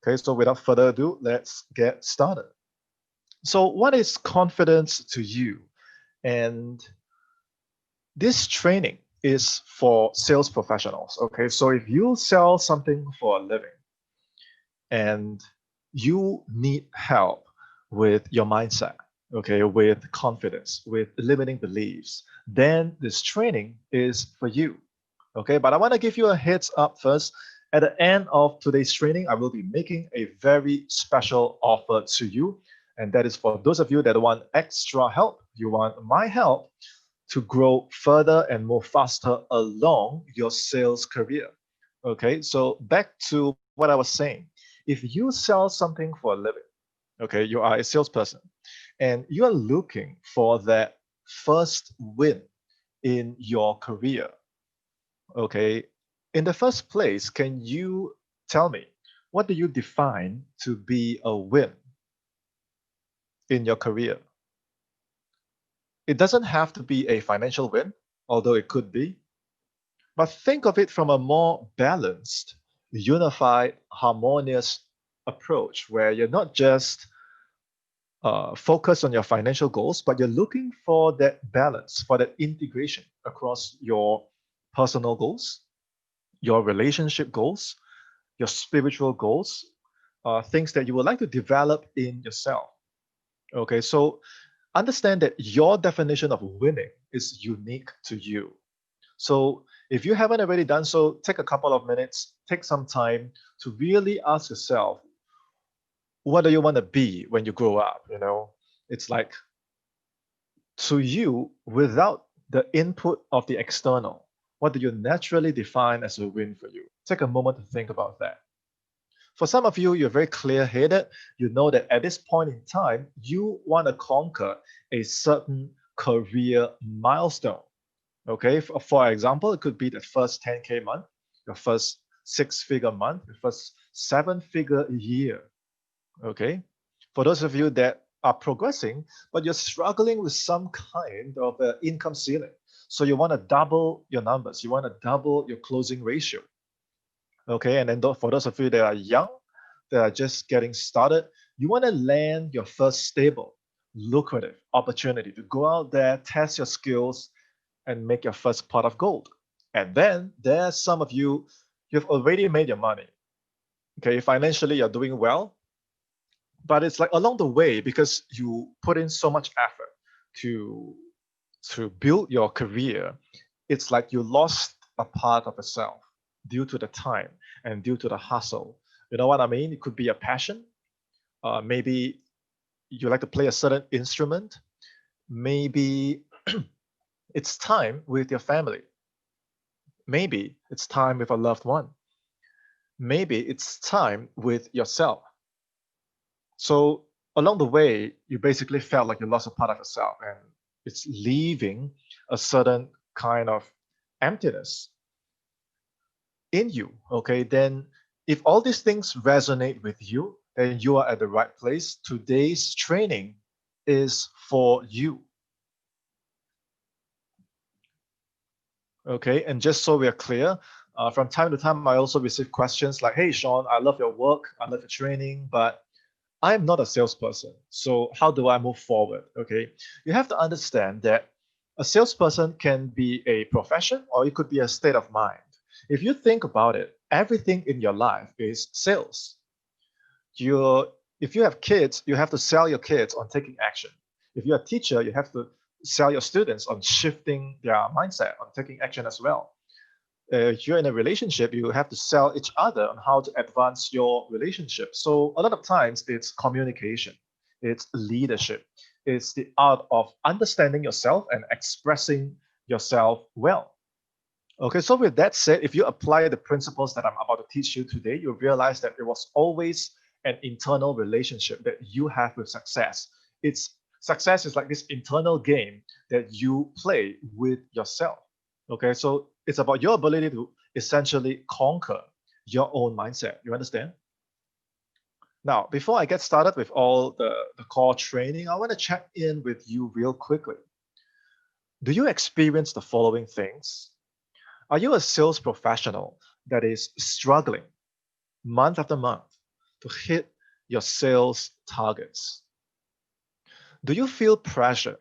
Okay, so without further ado, let's get started. So, what is confidence to you? And this training is for sales professionals. Okay, so if you sell something for a living and you need help with your mindset, okay, with confidence, with limiting beliefs, then this training is for you. Okay, but I want to give you a heads up first. At the end of today's training, I will be making a very special offer to you. And that is for those of you that want extra help, you want my help to grow further and more faster along your sales career. Okay, so back to what I was saying. If you sell something for a living, okay, you are a salesperson and you are looking for that first win in your career. Okay, in the first place, can you tell me what do you define to be a win in your career? It doesn't have to be a financial win, although it could be, but think of it from a more balanced, unified, harmonious approach where you're not just focused on your financial goals, but you're looking for that balance, for that integration across your personal goals, your relationship goals, your spiritual goals, things that you would like to develop in yourself. Okay, so understand that your definition of winning is unique to you. So if you haven't already done so, take a couple of minutes, take some time to really ask yourself, what do you want to be when you grow up? It's like to you, without the input of the external, what do you naturally define as a win for you? Take a moment to think about that. For some of you, you're very clear headed. You know that at this point in time, you want to conquer a certain career milestone. Okay. For example, it could be the first 10K month, your first six-figure month, your first seven-figure year. Okay. For those of you that are progressing, but you're struggling with some kind of income ceiling. So you want to double your numbers, you want to double your closing ratio. Okay, and then for those of you that are young, that are just getting started, you want to land your first stable, lucrative opportunity to go out there, test your skills, and make your first pot of gold. And then there's some of you, you've already made your money. Okay, financially you're doing well, but it's like along the way because you put in so much effort to to build your career, it's like you lost a part of yourself due to the time and due to the hustle. You know what I mean? It could be a passion. Maybe you like to play a certain instrument. Maybe it's time with your family. Maybe it's time with a loved one. Maybe it's time with yourself. So along the way, you basically felt like you lost a part of yourself and it's leaving a certain kind of emptiness in you. Okay, then if all these things resonate with you, then you are at the right place. Today's training is for you. Okay, and just so we're clear, from time to time, I also receive questions like, hey, Sean, I love your work, I love your training, but I'm not a salesperson. So how do I move forward? Okay, you have to understand that a salesperson can be a profession or it could be a state of mind. If you think about it, everything in your life is sales. You, if you have kids, you have to sell your kids on taking action. If you're a teacher, you have to sell your students on shifting their mindset, on taking action as well. If you're in a relationship, you have to sell each other on how to advance your relationship. So a lot of times it's communication, it's leadership, it's the art of understanding yourself and expressing yourself well. Okay, so with that said, if you apply the principles that I'm about to teach you today, you'll realize that it was always an internal relationship that you have with success. It's success is like this internal game that you play with yourself. Okay, so it's about your ability to essentially conquer your own mindset. You understand? Now, before I get started with all the core training, I want to check in with you real quickly. Do you experience the following things? Are you a sales professional that is struggling month after month, to hit your sales targets? Do you feel pressure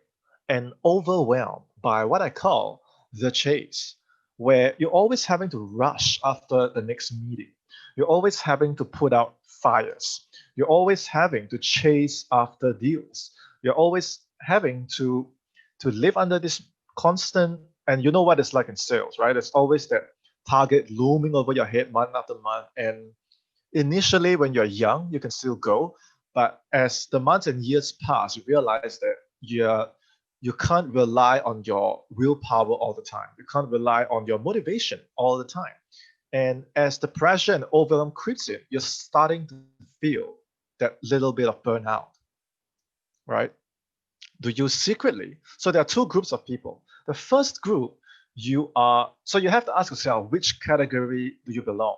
and overwhelmed by what I call the chase, where you're always having to rush after the next meeting? You're always having to put out fires. You're always having to chase after deals. You're always having to live under this constant, and you know what it's like in sales, right? There's always that target looming over your head month after month. And initially, when you're young, you can still go, but as the months and years pass, you realize that you can't rely on your willpower all the time. You can't rely on your motivation all the time. And as the pressure and overwhelm creeps in, you're starting to feel that little bit of burnout, right? Do you secretly? So there are two groups of people. The first group, so you have to ask yourself, which category do you belong?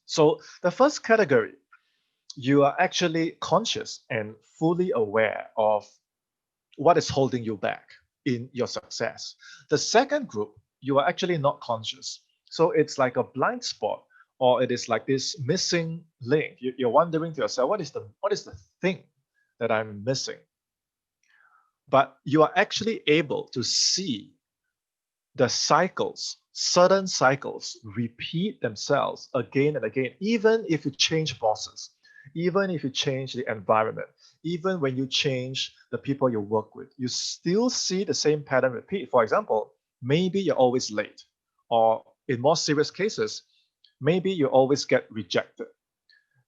So the first category, you are actually conscious and fully aware of what is holding you back in your success. The second group, you are actually not conscious. So it's like a blind spot, or it is like this missing link. You're wondering to yourself, what is the thing that I'm missing? But you are actually able to see the cycles, certain cycles repeat themselves again and again, even if you change bosses, even if you change the environment, even when you change the people you work with, you still see the same pattern repeat. For example, maybe you're always late, or in more serious cases, maybe you always get rejected.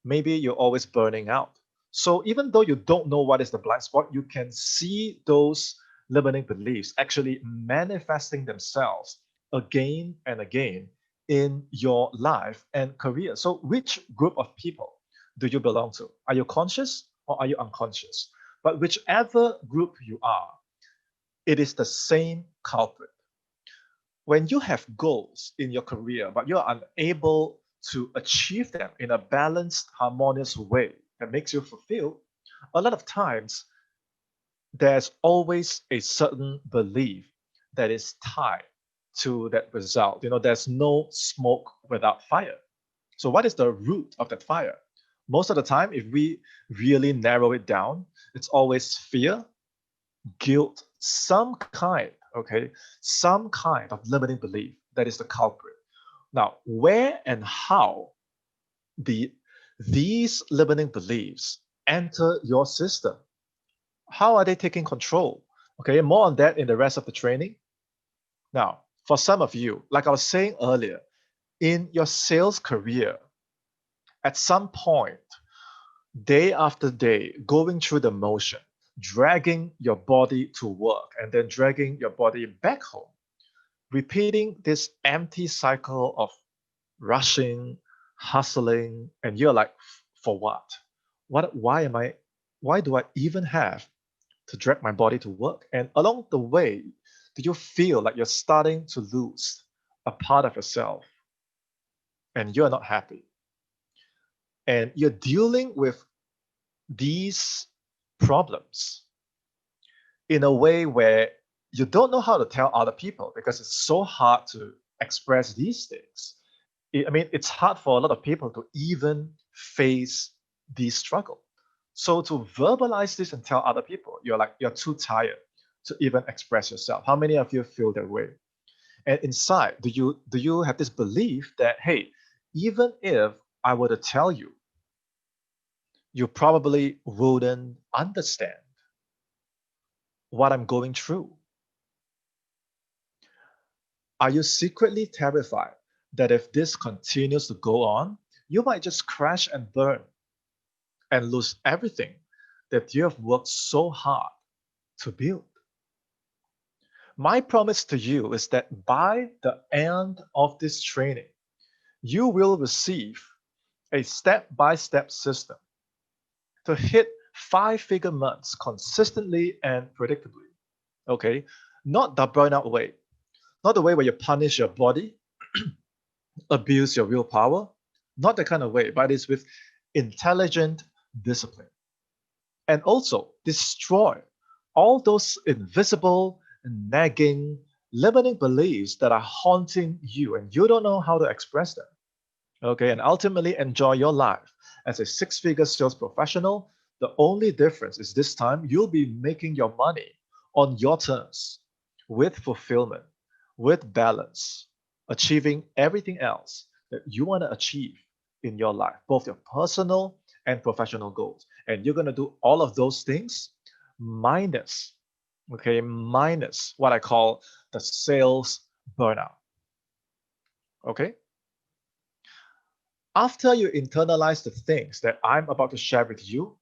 Maybe you're always burning out. So even though you don't know what is the blind spot, you can see those limiting beliefs actually manifesting themselves again and again in your life and career. So which group of people do you belong to? Are you conscious or are you unconscious? But whichever group you are, it is the same culprit. When you have goals in your career, but you're unable to achieve them in a balanced, harmonious way that makes you fulfilled, a lot of times there's always a certain belief that is tied to that result. There's no smoke without fire. So, what is the root of that fire? Most of the time, if we really narrow it down, it's always fear, guilt, some kind of limiting belief that is the culprit. Now, where and how the these limiting beliefs enter your system, how are they taking control? Okay, more on that in the rest of the training. Now, for some of you, like I was saying earlier, in your sales career, at some point, day after day, going through the motion, dragging your body to work and then dragging your body back home, repeating this empty cycle of rushing, hustling, and you're like, for what? Why do I even have to drag my body to work? And along the way, do you feel like you're starting to lose a part of yourself and you're not happy? And you're dealing with these problems in a way where you don't know how to tell other people because it's so hard to express these things. It's hard for a lot of people to even face these struggle. So to verbalize this and tell other people, you're too tired to even express yourself. How many of you feel that way? And inside, do you have this belief that, hey, even if I were to tell you, you probably wouldn't understand what I'm going through? Are you secretly terrified that if this continues to go on, you might just crash and burn and lose everything that you have worked so hard to build? My promise to you is that by the end of this training, you will receive a step by step system to hit 5-figure months consistently and predictably. Okay? Not the burnout way, not the way where you punish your body, abuse your willpower, not the kind of way, but it's with intelligent discipline. And also destroy all those invisible, nagging, limiting beliefs that are haunting you and you don't know how to express them. okay, and ultimately enjoy your life as a six-figure sales professional. The only difference is this time you'll be making your money on your terms, with fulfillment, with balance, achieving everything else that you want to achieve in your life, both your personal and professional goals. And you're going to do all of those things minus, okay, minus what I call the sales burnout. Okay. After you internalize the things that I'm about to share with you,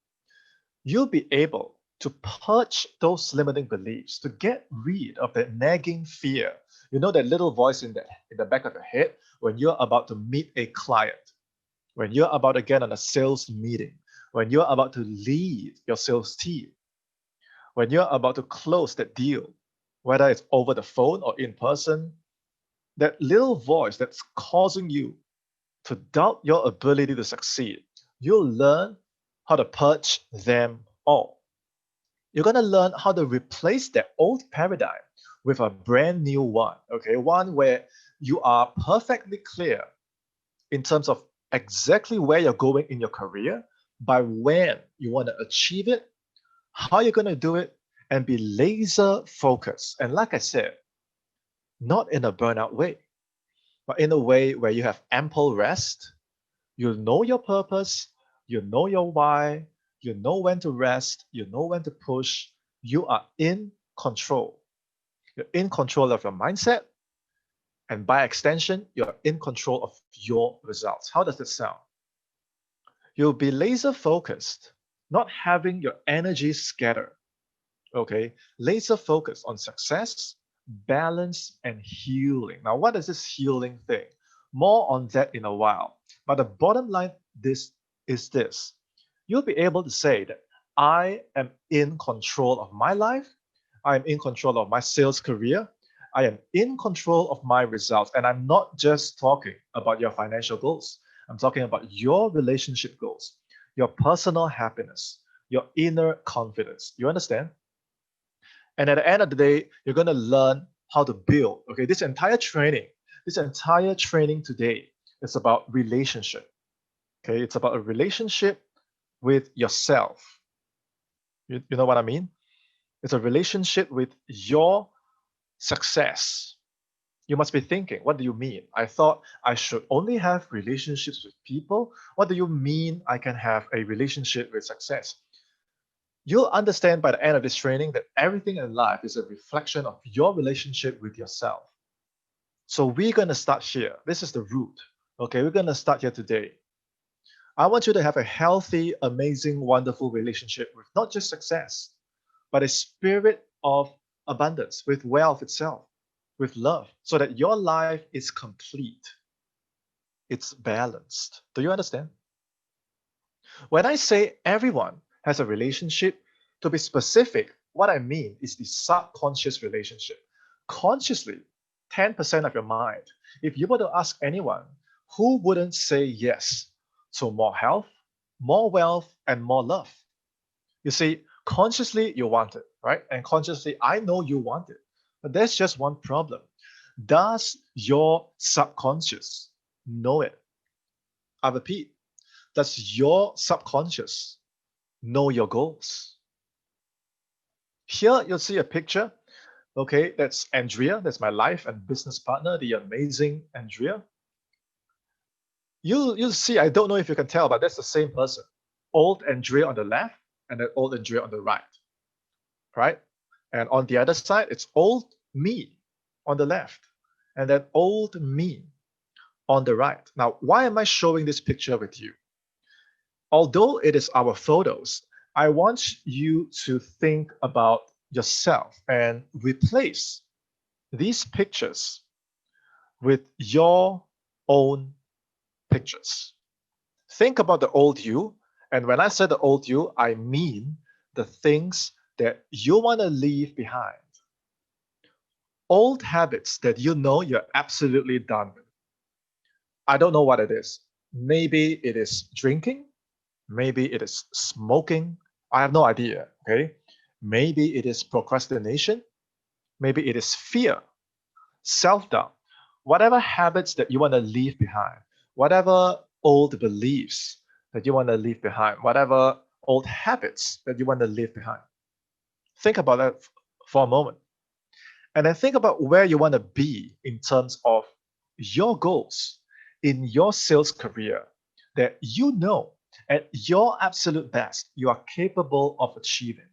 you'll be able to purge those limiting beliefs, to get rid of that nagging fear. You know that little voice in the back of your head when you're about to meet a client, when you're about to get on a sales meeting, when you're about to lead your sales team, when you're about to close that deal, whether it's over the phone or in person, that little voice that's causing you to doubt your ability to succeed, you'll learn how to purge them all. You're going to learn how to replace that old paradigm with a brand new one, okay? One where you are perfectly clear in terms of exactly where you're going in your career, by when you want to achieve it, how you're going to do it, and be laser focused. And like I said, not in a burnout way, but in a way where you have ample rest. You know your purpose, you know your why, you know when to rest, you know when to push. You are in control. You're in control of your mindset, and by extension, you're in control of your results. How does it sound? You'll be laser focused, not having your energy scatter. Okay, laser focus on success, balance, and healing. Now, what is this healing thing? More on that in a while. But the bottom line this is this. You'll be able to say that I am in control of my life, I am in control of my sales career, I am in control of my results. And I'm not just talking about your financial goals. I'm talking about your relationship goals, your personal happiness, your inner confidence. You understand? And at the end of the day, you're going to learn how to build. Okay, this entire training today is about relationship. Okay, it's about a relationship with yourself. You know what I mean? It's a relationship with your success. You must be thinking, what do you mean? I thought I should only have relationships with people. What do you mean I can have a relationship with success? You'll understand by the end of this training that everything in life is a reflection of your relationship with yourself. So we're going to start here. This is the root. Okay, we're going to start here today. I want you to have a healthy, amazing, wonderful relationship with not just success, but a spirit of abundance, with wealth itself, with love, so that your life is complete. It's balanced. Do you understand? When I say everyone has a relationship, to be specific, what I mean is the subconscious relationship. Consciously, 10% of your mind. If you were to ask anyone, who wouldn't say yes to more health, more wealth, and more love? You see, consciously you want it, right? And consciously, I know you want it. But there's just one problem. Does your subconscious know it? I repeat, does your subconscious know your goals? Here you'll see a picture. Okay, that's Andrea. That's my life and business partner, the amazing Andrea. You'll see, I don't know if you can tell, but that's the same person. Old Andrea on the left and then old Andrea on the right. Right? And on the other side, it's old me on the left and then old me on the right. Now, why am I showing this picture with you? Although it is our photos, I want you to think about yourself and replace these pictures with your own pictures. Think about the old you. And when I say the old you, I mean the things that you want to leave behind. Old habits that you know you're absolutely done with. I don't know what it is. Maybe it is drinking. Maybe it is smoking. I have no idea. Okay. Maybe it is procrastination. Maybe it is fear, self doubt, whatever habits that you want to leave behind. whatever old beliefs that you want to leave behind, whatever old habits that you want to leave behind. Think about that for a moment. And then think about where you want to be in terms of your goals in your sales career that you know at your absolute best you are capable of achieving.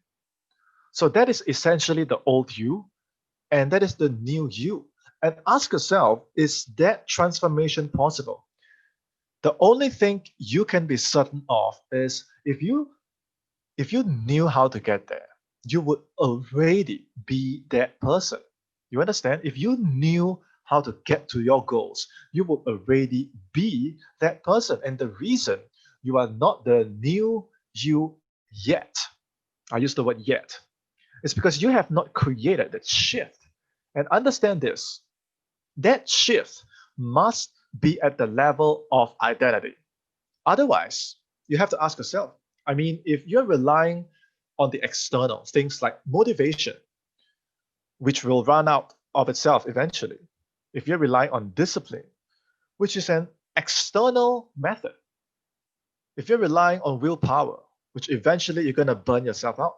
So that is essentially the old you, and that is the new you. And ask yourself, is that transformation possible? The only thing you can be certain of is if you knew how to get there, you would already be that person. You understand? If you knew how to get to your goals, you would already be that person. And the reason you are not the new you yet, I use the word yet, is because you have not created that shift. And understand this, that shift must be at the level of identity. Otherwise, you have to ask yourself, I mean, if you're relying on the external, things like motivation, which will run out of itself eventually, if you're relying on discipline, which is an external method, if you're relying on willpower, which eventually you're going to burn yourself out.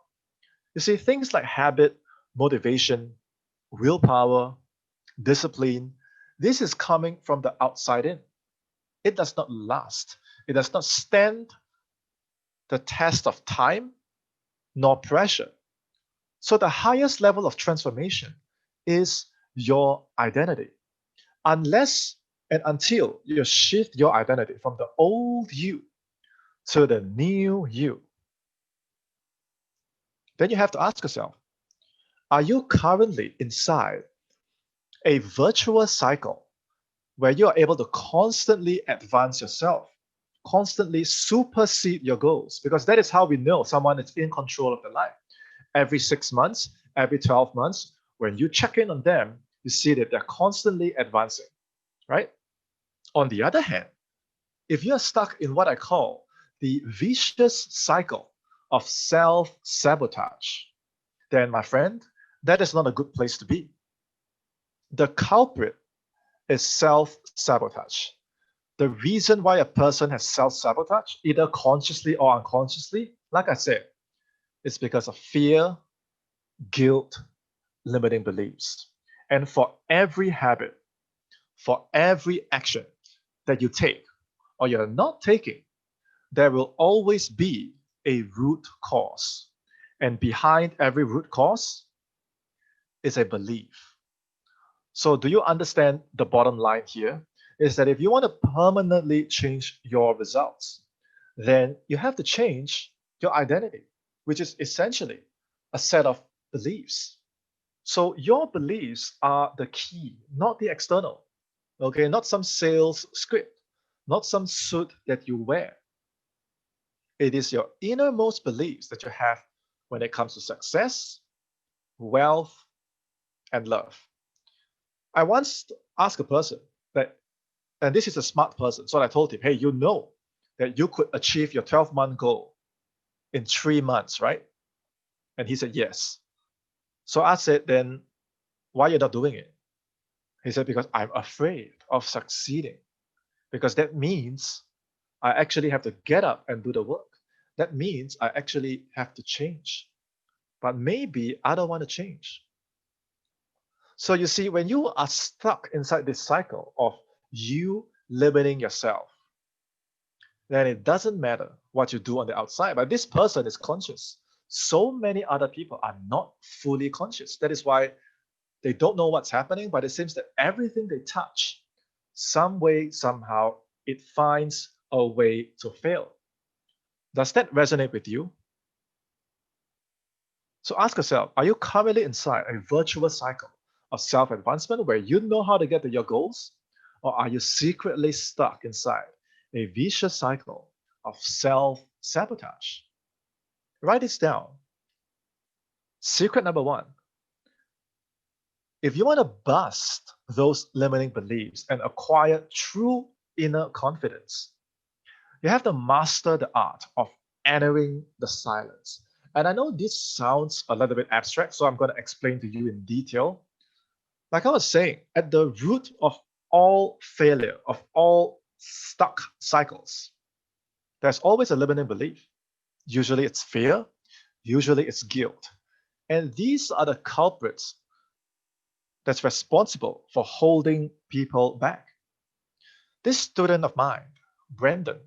You see, things like habit, motivation, willpower, discipline, this is coming from the outside in. It does not last. It does not stand the test of time nor pressure. So the highest level of transformation is your identity. Unless and until you shift your identity from the old you to the new you, then you have to ask yourself, are you currently inside a virtuous cycle where you are able to constantly advance yourself, constantly supersede your goals? Because that is how we know someone is in control of their life. Every 6 months, every 12 months, when you check in on them, you see that they're constantly advancing, right? On the other hand, if you're stuck in what I call the vicious cycle of self sabotage, then my friend, that is not a good place to be. The culprit is self sabotage. The reason why a person has self sabotage, either consciously or unconsciously, like I said, is because of fear, guilt, limiting beliefs. And for every habit, for every action that you take or you're not taking, there will always be a root cause. And behind every root cause is a belief. So, do you understand the bottom line here? Is that if you want to permanently change your results, then you have to change your identity, which is essentially a set of beliefs. So, your beliefs are the key, not the external. Okay, not some sales script, not some suit that you wear. It is your innermost beliefs that you have when it comes to success, wealth, and love. I once asked a person that, and this is a smart person, so I told him, hey, you know that you could achieve your 12-month goal in 3 months, right? And he said, yes. So I said, then why you're not doing it? He said, because I'm afraid of succeeding, because that means I actually have to get up and do the work. That means I actually have to change. But maybe I don't want to change. So you see, when you are stuck inside this cycle of you limiting yourself, then it doesn't matter what you do on the outside. But this person is conscious. So many other people are not fully conscious. That is why they don't know what's happening, but it seems that everything they touch, some way, somehow, it finds a way to fail. Does that resonate with you? So ask yourself, are you currently inside a virtuous cycle of self-advancement where you know how to get to your goals? Or are you secretly stuck inside a vicious cycle of self-sabotage? Write this down. Secret number one, if you want to bust those limiting beliefs and acquire true inner confidence, you have to master the art of entering the silence. And I know this sounds a little bit abstract, so I'm going to explain to you in detail. Like I was saying, at the root of all failure, of all stuck cycles. There's always a limiting belief. Usually it's fear, usually it's guilt. And these are the culprits that's responsible for holding people back. This student of mine, Brendan,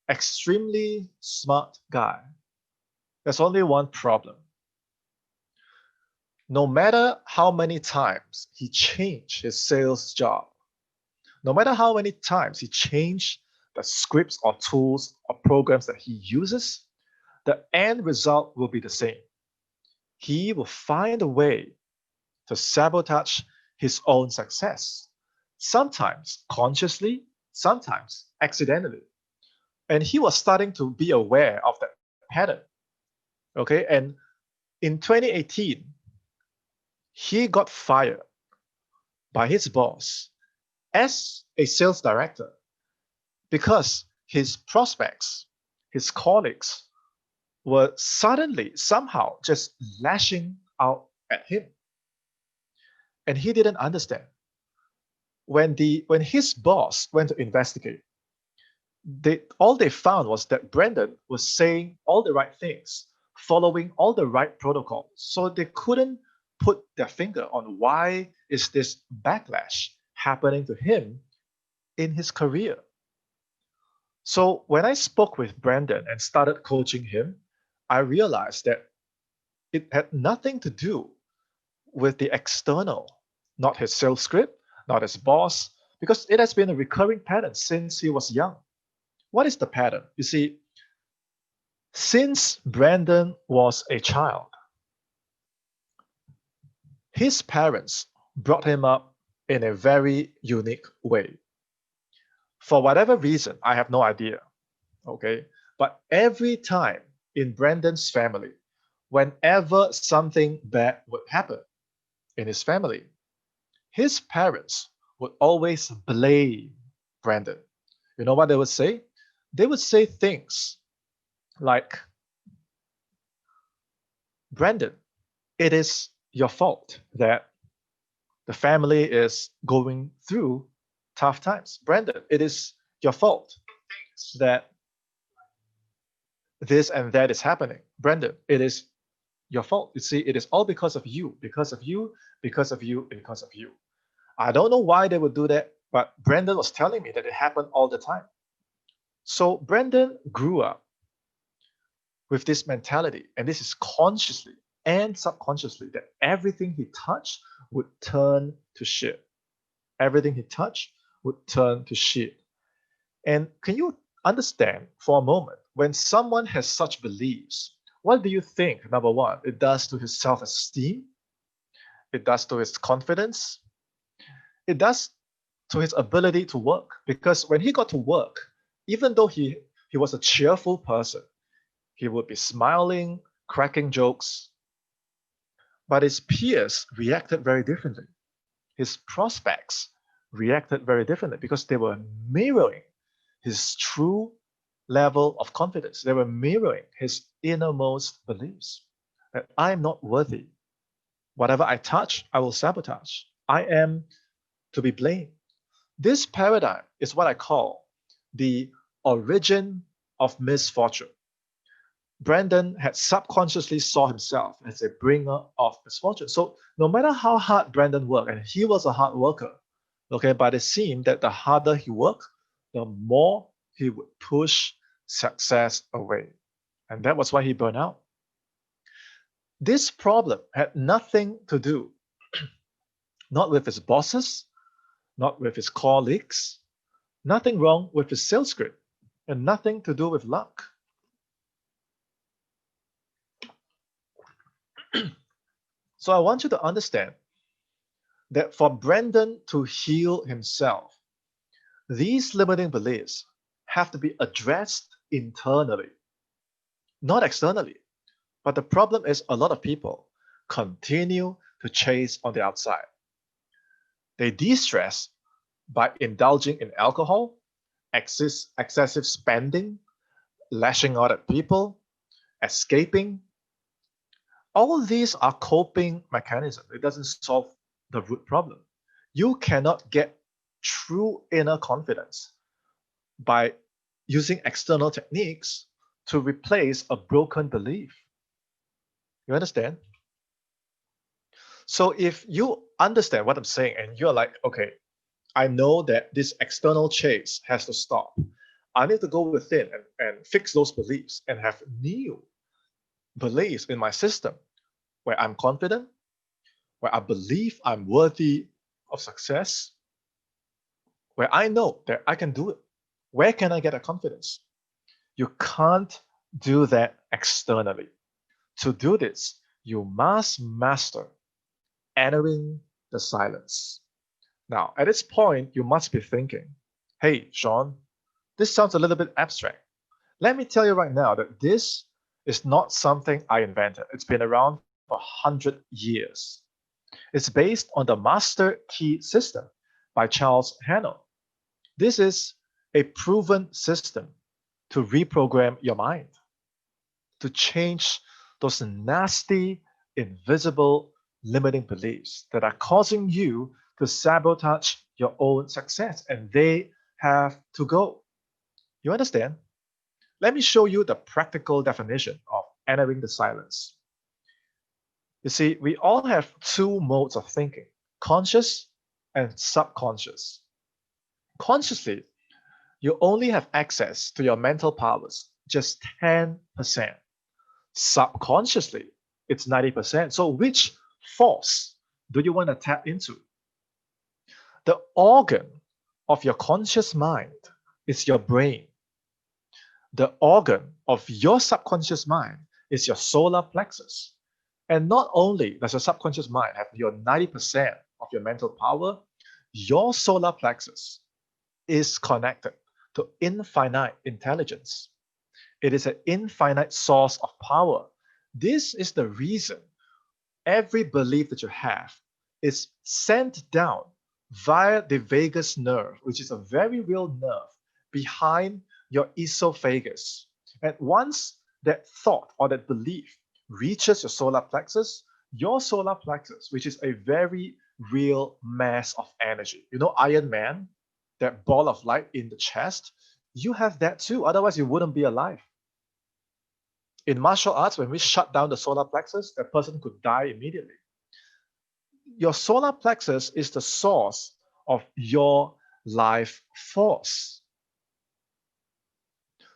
extremely smart guy. There's only one problem. No matter how many times he changed his sales job, no matter how many times he changed the scripts or tools or programs that he uses, the end result will be the same. He will find a way to sabotage his own success, sometimes consciously, sometimes accidentally. And he was starting to be aware of that pattern. Okay, and in 2018, he got fired by his boss as a sales director because his prospects, his colleagues, were suddenly somehow just lashing out at him. And he didn't understand. When his boss went to investigate, all they found was that Brendan was saying all the right things, following all the right protocols. So they couldn't put their finger on why is this backlash happening to him in his career. So when I spoke with Brendan and started coaching him, I realized that it had nothing to do with the external, not his sales script, not his boss, because it has been a recurring pattern since he was young. What is the pattern? You see, since Brandon was a child, his parents brought him up in a very unique way. For whatever reason, I have no idea. Okay. But every time in Brandon's family, whenever something bad would happen in his family, his parents would always blame Brandon. You know what they would say? They would say things like, Brandon, it is your fault that the family is going through tough times. Brandon, it is your fault that this and that is happening. Brandon, it is your fault. You see, it is all because of you, because of you, because of you, because of you. I don't know why they would do that, but Brandon was telling me that it happened all the time. So Brandon grew up with this mentality, and this is consciously and subconsciously, that everything he touched would turn to shit. Everything he touched would turn to shit. And can you understand for a moment, when someone has such beliefs, what do you think, number one, it does to his self esteem? It does to his confidence? It does to his ability to work. Because when he got to work, even though he was a cheerful person, he would be smiling, cracking jokes, but his peers reacted very differently. His prospects reacted very differently because they were mirroring his true level of confidence. They were mirroring his innermost beliefs that I am not worthy. Whatever I touch, I will sabotage. I am to be blamed. This paradigm is what I call the origin of misfortune. Brandon had subconsciously saw himself as a bringer of misfortune. So no matter how hard Brandon worked, and he was a hard worker, okay, but it seemed that the harder he worked, the more he would push success away. And that was why he burned out. This problem had nothing to do, not with his bosses, not with his colleagues, nothing wrong with his sales script, and nothing to do with luck. So I want you to understand that for Brandon to heal himself, these limiting beliefs have to be addressed internally, not externally. But the problem is a lot of people continue to chase on the outside. They de-stress by indulging in alcohol, excessive spending, lashing out at people, escaping. All these are coping mechanisms. It doesn't solve the root problem. You cannot get true inner confidence by using external techniques to replace a broken belief. You understand? So if you understand what I'm saying and you're like, okay, I know that this external chase has to stop. I need to go within and fix those beliefs and have new beliefs in my system where I'm confident, where I believe I'm worthy of success, where I know that I can do it. Where can I get that confidence? You can't do that externally. To do this, you must master entering the silence. Now, at this point, you must be thinking, hey, Sean, this sounds a little bit abstract. Let me tell you right now that this is not something I invented. It's been around for 100 years. It's based on the Master Key System by Charles Haanel. This is a proven system to reprogram your mind, to change those nasty, invisible, limiting beliefs that are causing you to sabotage your own success, and they have to go. You understand? Let me show you the practical definition of entering the silence. You see, we all have two modes of thinking, conscious and subconscious. Consciously, you only have access to your mental powers just 10%. Subconsciously, it's 90%. So, which force do you want to tap into? The organ of your conscious mind is your brain. The organ of your subconscious mind is your solar plexus. And not only does your subconscious mind have your 90% of your mental power, your solar plexus is connected to infinite intelligence. It is an infinite source of power. This is the reason every belief that you have is sent down via the vagus nerve, which is a very real nerve behind your esophagus. And once that thought or that belief reaches your solar plexus, which is a very real mass of energy. You know, Iron Man, that ball of light in the chest, you have that too. Otherwise, you wouldn't be alive. In martial arts, when we shut down the solar plexus, a person could die immediately. Your solar plexus is the source of your life force.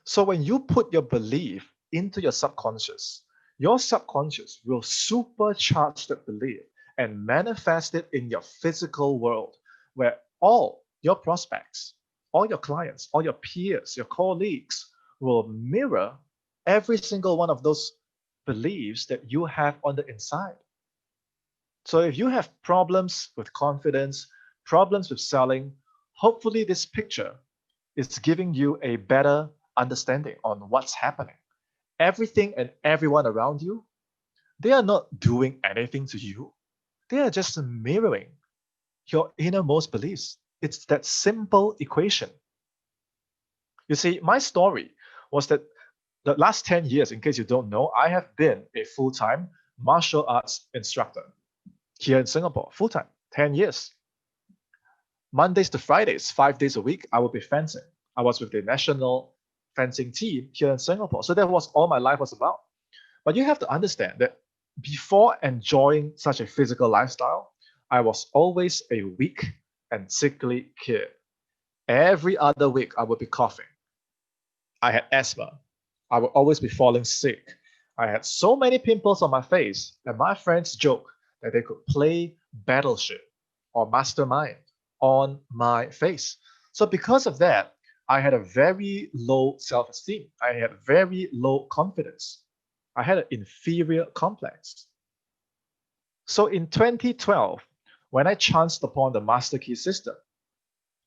So when you put your belief into your subconscious will supercharge that belief and manifest it in your physical world, where all your prospects, all your clients, all your peers, your colleagues will mirror every single one of those beliefs that you have on the inside. So if you have problems with confidence, problems with selling, hopefully this picture is giving you a better understanding on what's happening. Everything and everyone around you, they are not doing anything to you. They are just mirroring your innermost beliefs. It's that simple equation. You see, my story was that the last 10 years, in case you don't know, I have been a full-time martial arts instructor here in Singapore, full-time, 10 years. Mondays to Fridays, 5 days a week, I would be fencing. I was with the national fencing team here in Singapore. So that was all my life was about. But you have to understand that before enjoying such a physical lifestyle, I was always a weak and sickly kid. Every other week, I would be coughing. I had asthma. I would always be falling sick. I had so many pimples on my face that my friends joked that they could play Battleship or Mastermind on my face. So because of that, I had a very low self-esteem. I had very low confidence. I had an inferior complex. So in 2012, when I chanced upon the Master Key system,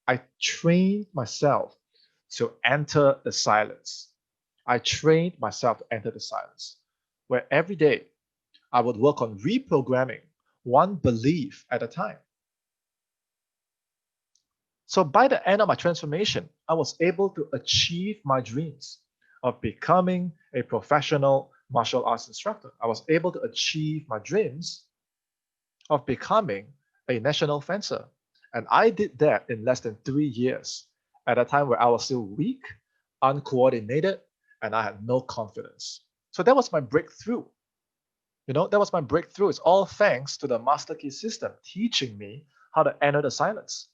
I trained myself to enter the silence. I trained myself to enter the silence, where every day I would work on reprogramming one belief at a time. So by the end of my transformation, I was able to achieve my dreams of becoming a professional martial arts instructor. I was able to achieve my dreams of becoming a national fencer. And I did that in less than 3 years. at a time where I was still weak, uncoordinated, and I had no confidence. So that was my breakthrough. That was my breakthrough. It's all thanks to the master key system teaching me how to enter the silence.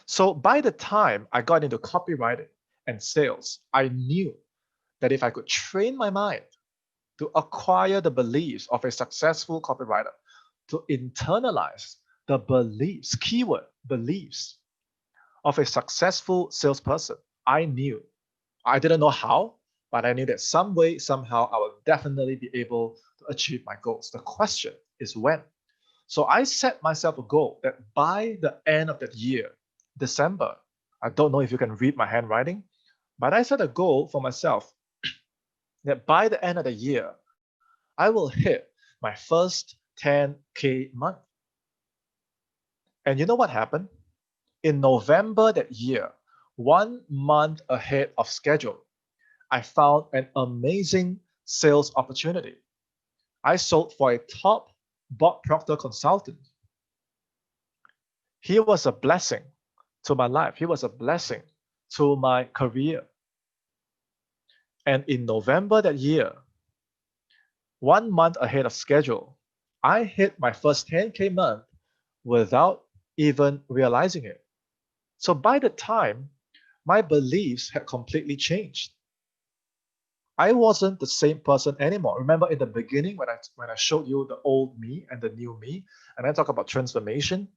So by the time I got into copywriting and sales, I knew that if I could train my mind to acquire the beliefs of a successful copywriter, to internalize the beliefs, keyword beliefs of a successful salesperson, I knew. I didn't know how, but I knew that some way, somehow, I would definitely be able to achieve my goals. The question is when. So I set myself a goal that by the end of that year, December, I don't know if you can read my handwriting, but I set a goal for myself that by the end of the year, I will hit my first 10K month. And you know what happened? In November that year, 1 month ahead of schedule, I found an amazing sales opportunity. I sold for a top Bob Proctor consultant. He was a blessing to my life. He was a blessing to my career. And in November that year, 1 month ahead of schedule, I hit my first 10K month without even realizing it. So by the time, my beliefs had completely changed. I wasn't the same person anymore. Remember in the beginning when I showed you the old me and the new me, and I talk about transformation?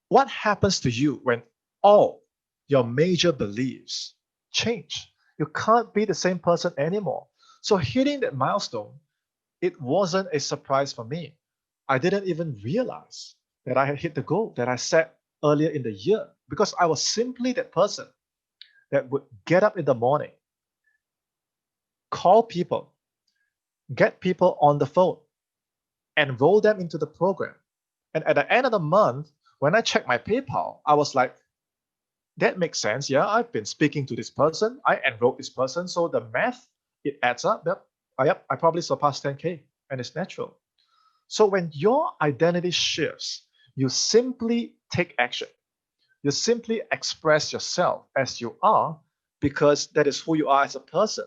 What happens to you when all your major beliefs change? You can't be the same person anymore. So hitting that milestone, it wasn't a surprise for me. I didn't even realize that I had hit the goal that I set earlier in the year because I was simply that person that would get up in the morning, call people, get people on the phone, enroll them into the program. And at the end of the month, when I checked my PayPal, I was like, that makes sense. Yeah, I've been speaking to this person. I enrolled this person. So the math, it adds up. Yep, I probably surpassed 10K and it's natural. So when your identity shifts, you simply take action. You simply express yourself as you are because that is who you are as a person.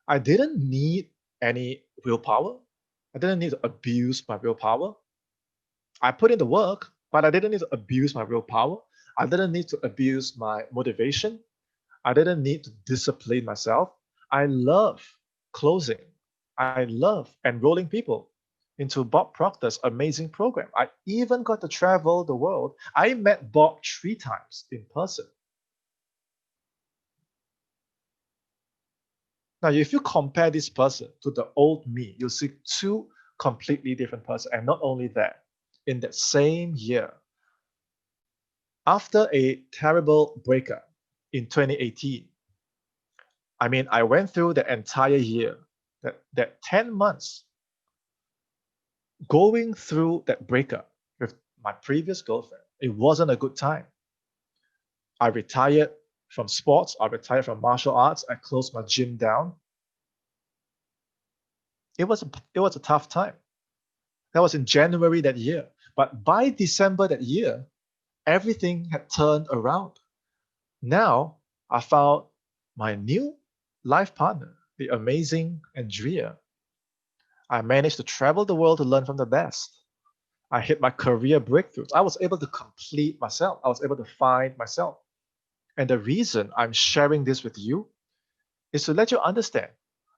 I didn't need any willpower. I didn't need to abuse my willpower. I put in the work, but I didn't need to abuse my willpower. I didn't need to abuse my motivation. I didn't need to discipline myself. I love closing. I love enrolling people into Bob Proctor's amazing program. I even got to travel the world. I met Bob 3 times in person. Now, if you compare this person to the old me, you'll see 2 completely different persons. And not only that, in that same year, after a terrible breakup in 2018, I went through the entire year, that 10 months, going through that breakup with my previous girlfriend. It wasn't a good time. I retired from sports. I retired from martial arts. I closed my gym down. It was a tough time. That was in January that year. But by December that year, everything had turned around. Now I found my new life partner, the amazing Andrea. I managed to travel the world to learn from the best. I hit my career breakthroughs. I was able to complete myself. I was able to find myself. And the reason I'm sharing this with you is to let you understand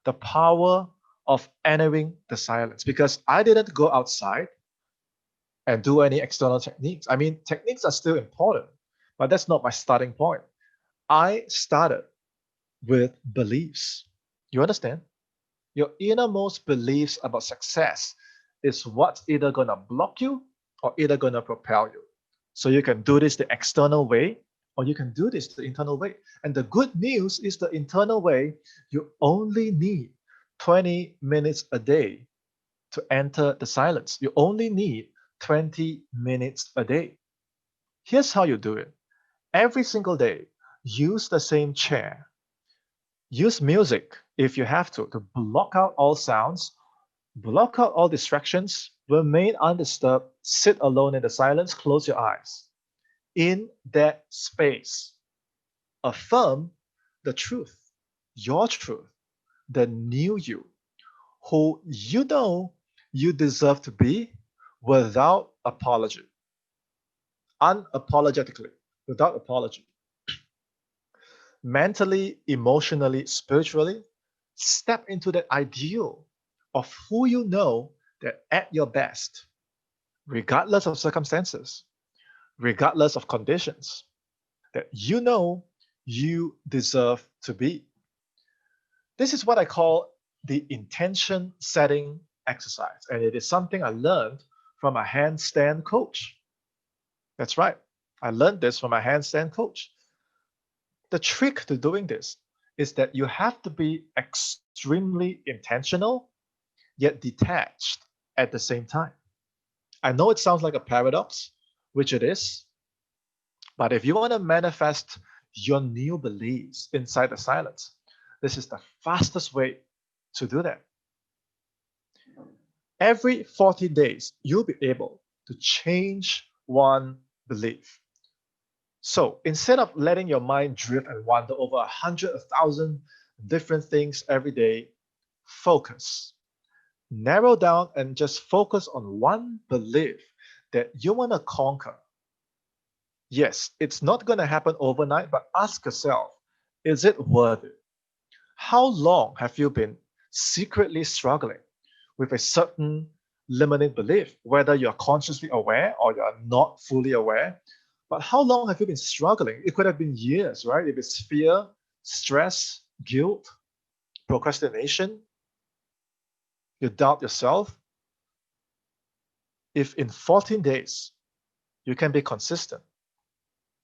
the power of entering the silence, because I didn't go outside and do any external techniques. Techniques are still important, but that's not my starting point. I started with beliefs. You understand? Your innermost beliefs about success is what's either going to block you or either going to propel you. So you can do this the external way or you can do this the internal way. And the good news is the internal way, you only need 20 minutes a day to enter the silence. You only need 20 minutes a day. Here's how you do it. Every single day, use the same chair. Use music if you have to block out all sounds, block out all distractions, remain undisturbed sit alone in the silence, close your eyes. In that space, affirm the truth, your truth, the new you, who you know you deserve to be without apology, unapologetically, without apology. Mentally, emotionally, spiritually, step into that ideal of who you know that at your best, regardless of circumstances, regardless of conditions, that you know you deserve to be. This is what I call the intention setting exercise, and it is something I learned from a handstand coach. That's right. I learned this from a handstand coach. The trick to doing this is that you have to be extremely intentional yet detached at the same time. I know it sounds like a paradox, which it is, but if you want to manifest your new beliefs inside the silence, this is the fastest way to do that. Every 14 days, you'll be able to change one belief. So instead of letting your mind drift and wander over 100,000 different things every day, focus. Narrow down and just focus on one belief that you want to conquer. Yes, it's not going to happen overnight, but ask yourself, is it worth it? How long have you been secretly struggling with a certain limiting belief, whether you're consciously aware or you're not fully aware? But how long have you been struggling? It could have been years, right? If it's fear, stress, guilt, procrastination, you doubt yourself. If in 14 days you can be consistent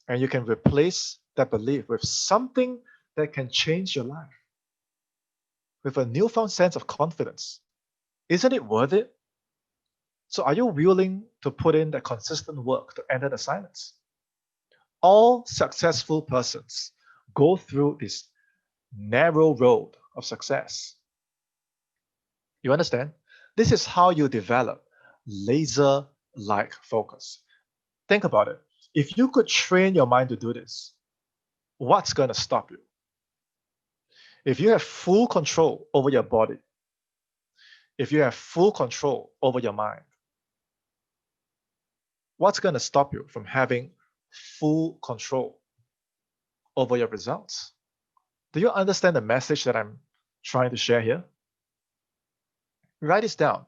and you can replace that belief with something that can change your life, with a newfound sense of confidence, isn't it worth it? So, are you willing to put in that consistent work to enter the silence? All successful persons go through this narrow road of success. You understand? This is how you develop laser like focus. Think about it. If you could train your mind to do this, what's going to stop you? If you have full control over your body, if you have full control over your mind, what's going to stop you from having full control over your results? Do you understand the message that I'm trying to share here? Write this down.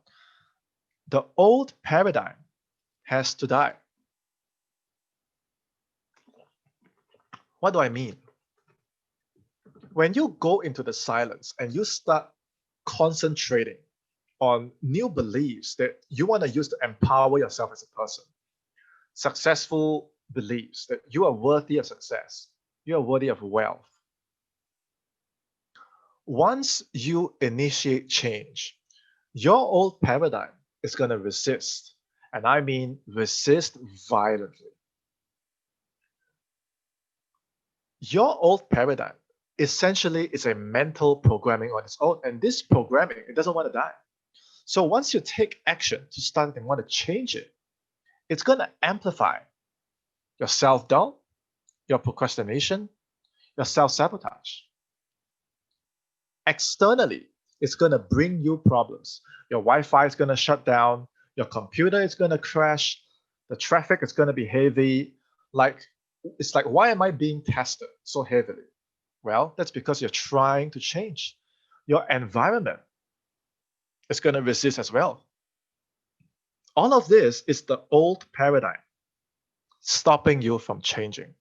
The old paradigm has to die. What do I mean? When you go into the silence and you start concentrating on new beliefs that you want to use to empower yourself as a person, successful beliefs that you are worthy of success, you are worthy of wealth. Once you initiate change, your old paradigm is going to resist. And I mean resist violently. Your old paradigm essentially is a mental programming on its own. And this programming, it doesn't want to die. So once you take action to start and want to change it, it's going to amplify your self-doubt, your procrastination, your self-sabotage. Externally, it's going to bring you problems. Your Wi-Fi is going to shut down, your computer is going to crash, the traffic is going to be heavy. It's like, why am I being tested so heavily? Well, that's because you're trying to change. Your environment is going to resist as well. All of this is the old paradigm stopping you from changing.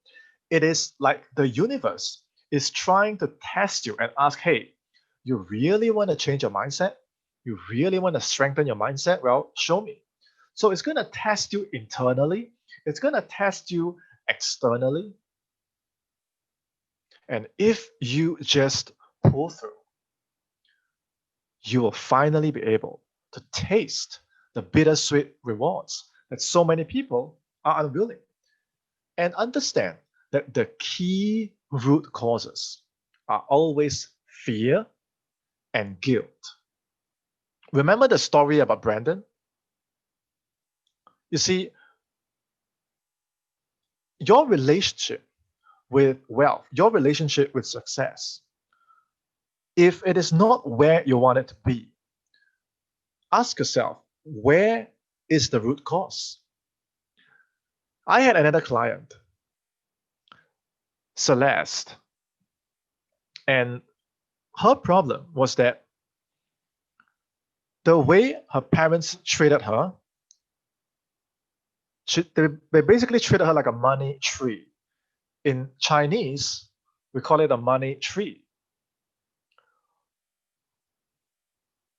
It is like the universe is trying to test you and ask, hey, you really want to change your mindset? You really want to strengthen your mindset? Well, show me. So it's going to test you internally. It's going to test you externally. And if you just pull through, you will finally be able to taste the bittersweet rewards that so many people are unwilling. And understand that the key root causes are always fear and guilt. Remember the story about Brandon? You see, your relationship with wealth, your relationship with success, if it is not where you want it to be, ask yourself, where is the root cause? I had another client, Celeste, and her problem was that the way her parents treated her, they basically treated her like a money tree. In Chinese, we call it a money tree.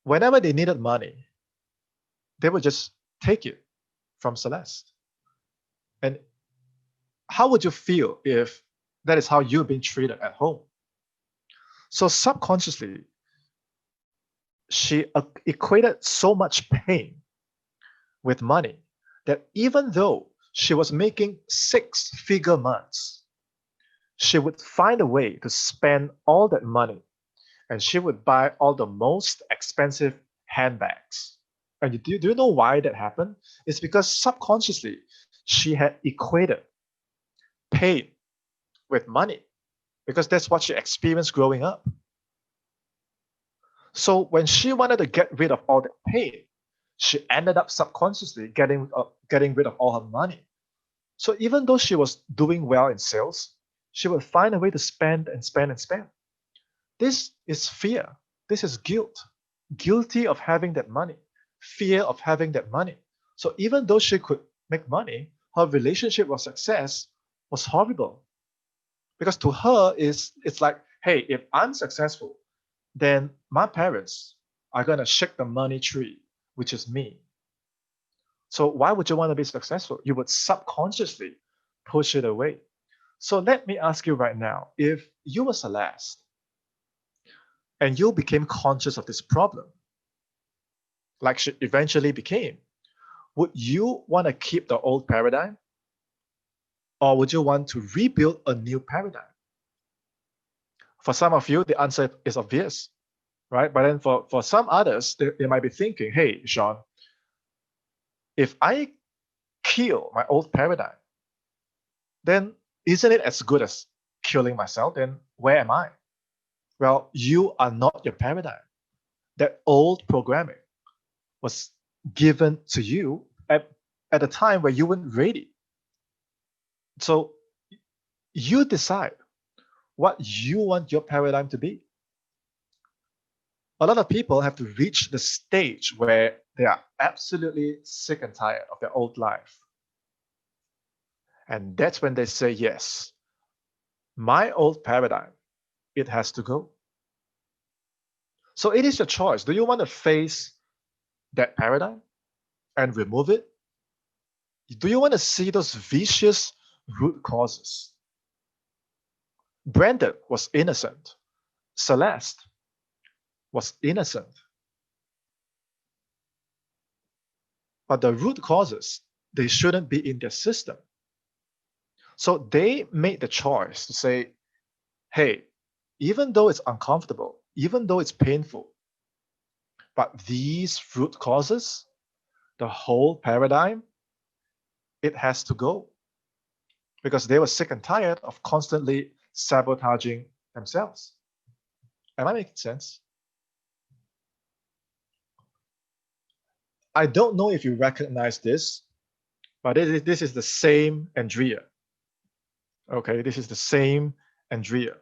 Whenever they needed money, they would just take it from Celeste. And how would you feel if that is how you've been treated at home? So subconsciously, she equated so much pain with money that even though she was making six-figure months, she would find a way to spend all that money and she would buy all the most expensive handbags. And do you know why that happened? It's because subconsciously she had equated pain with money because that's what she experienced growing up. So when she wanted to get rid of all that pain, she ended up subconsciously getting rid of all her money. So even though she was doing well in sales, she would find a way to spend and spend and spend. This is fear. This is guilt. Guilty of having that money, fear of having that money. So even though she could make money, her relationship with success was horrible. Because to her, it's like, hey, if I'm successful, then my parents are gonna shake the money tree, which is me. So why would you want to be successful? You would subconsciously push it away. So let me ask you right now, if you were Celeste and you became conscious of this problem, like she eventually became, would you want to keep the old paradigm or would you want to rebuild a new paradigm? For some of you, the answer is obvious, right? But then for some others, they might be thinking, hey, Sean, if I kill my old paradigm, then isn't it as good as killing myself? Then where am I? Well, you are not your paradigm. That old programming was given to you at a time where you weren't ready. So you decide what you want your paradigm to be. A lot of people have to reach the stage where they are absolutely sick and tired of their old life. And that's when they say, yes, my old paradigm, it has to go. So it is your choice. Do you want to face that paradigm and remove it? Do you want to see those vicious root causes? Brandon was innocent. Celeste was innocent. But the root causes, they shouldn't be in their system. So they made the choice to say, hey, even though it's uncomfortable, even though it's painful, but these root causes, the whole paradigm, it has to go. Because they were sick and tired of constantly sabotaging themselves. Am I making sense? I don't know if you recognize this, but this is the same Andrea. Okay, this is the same Andrea.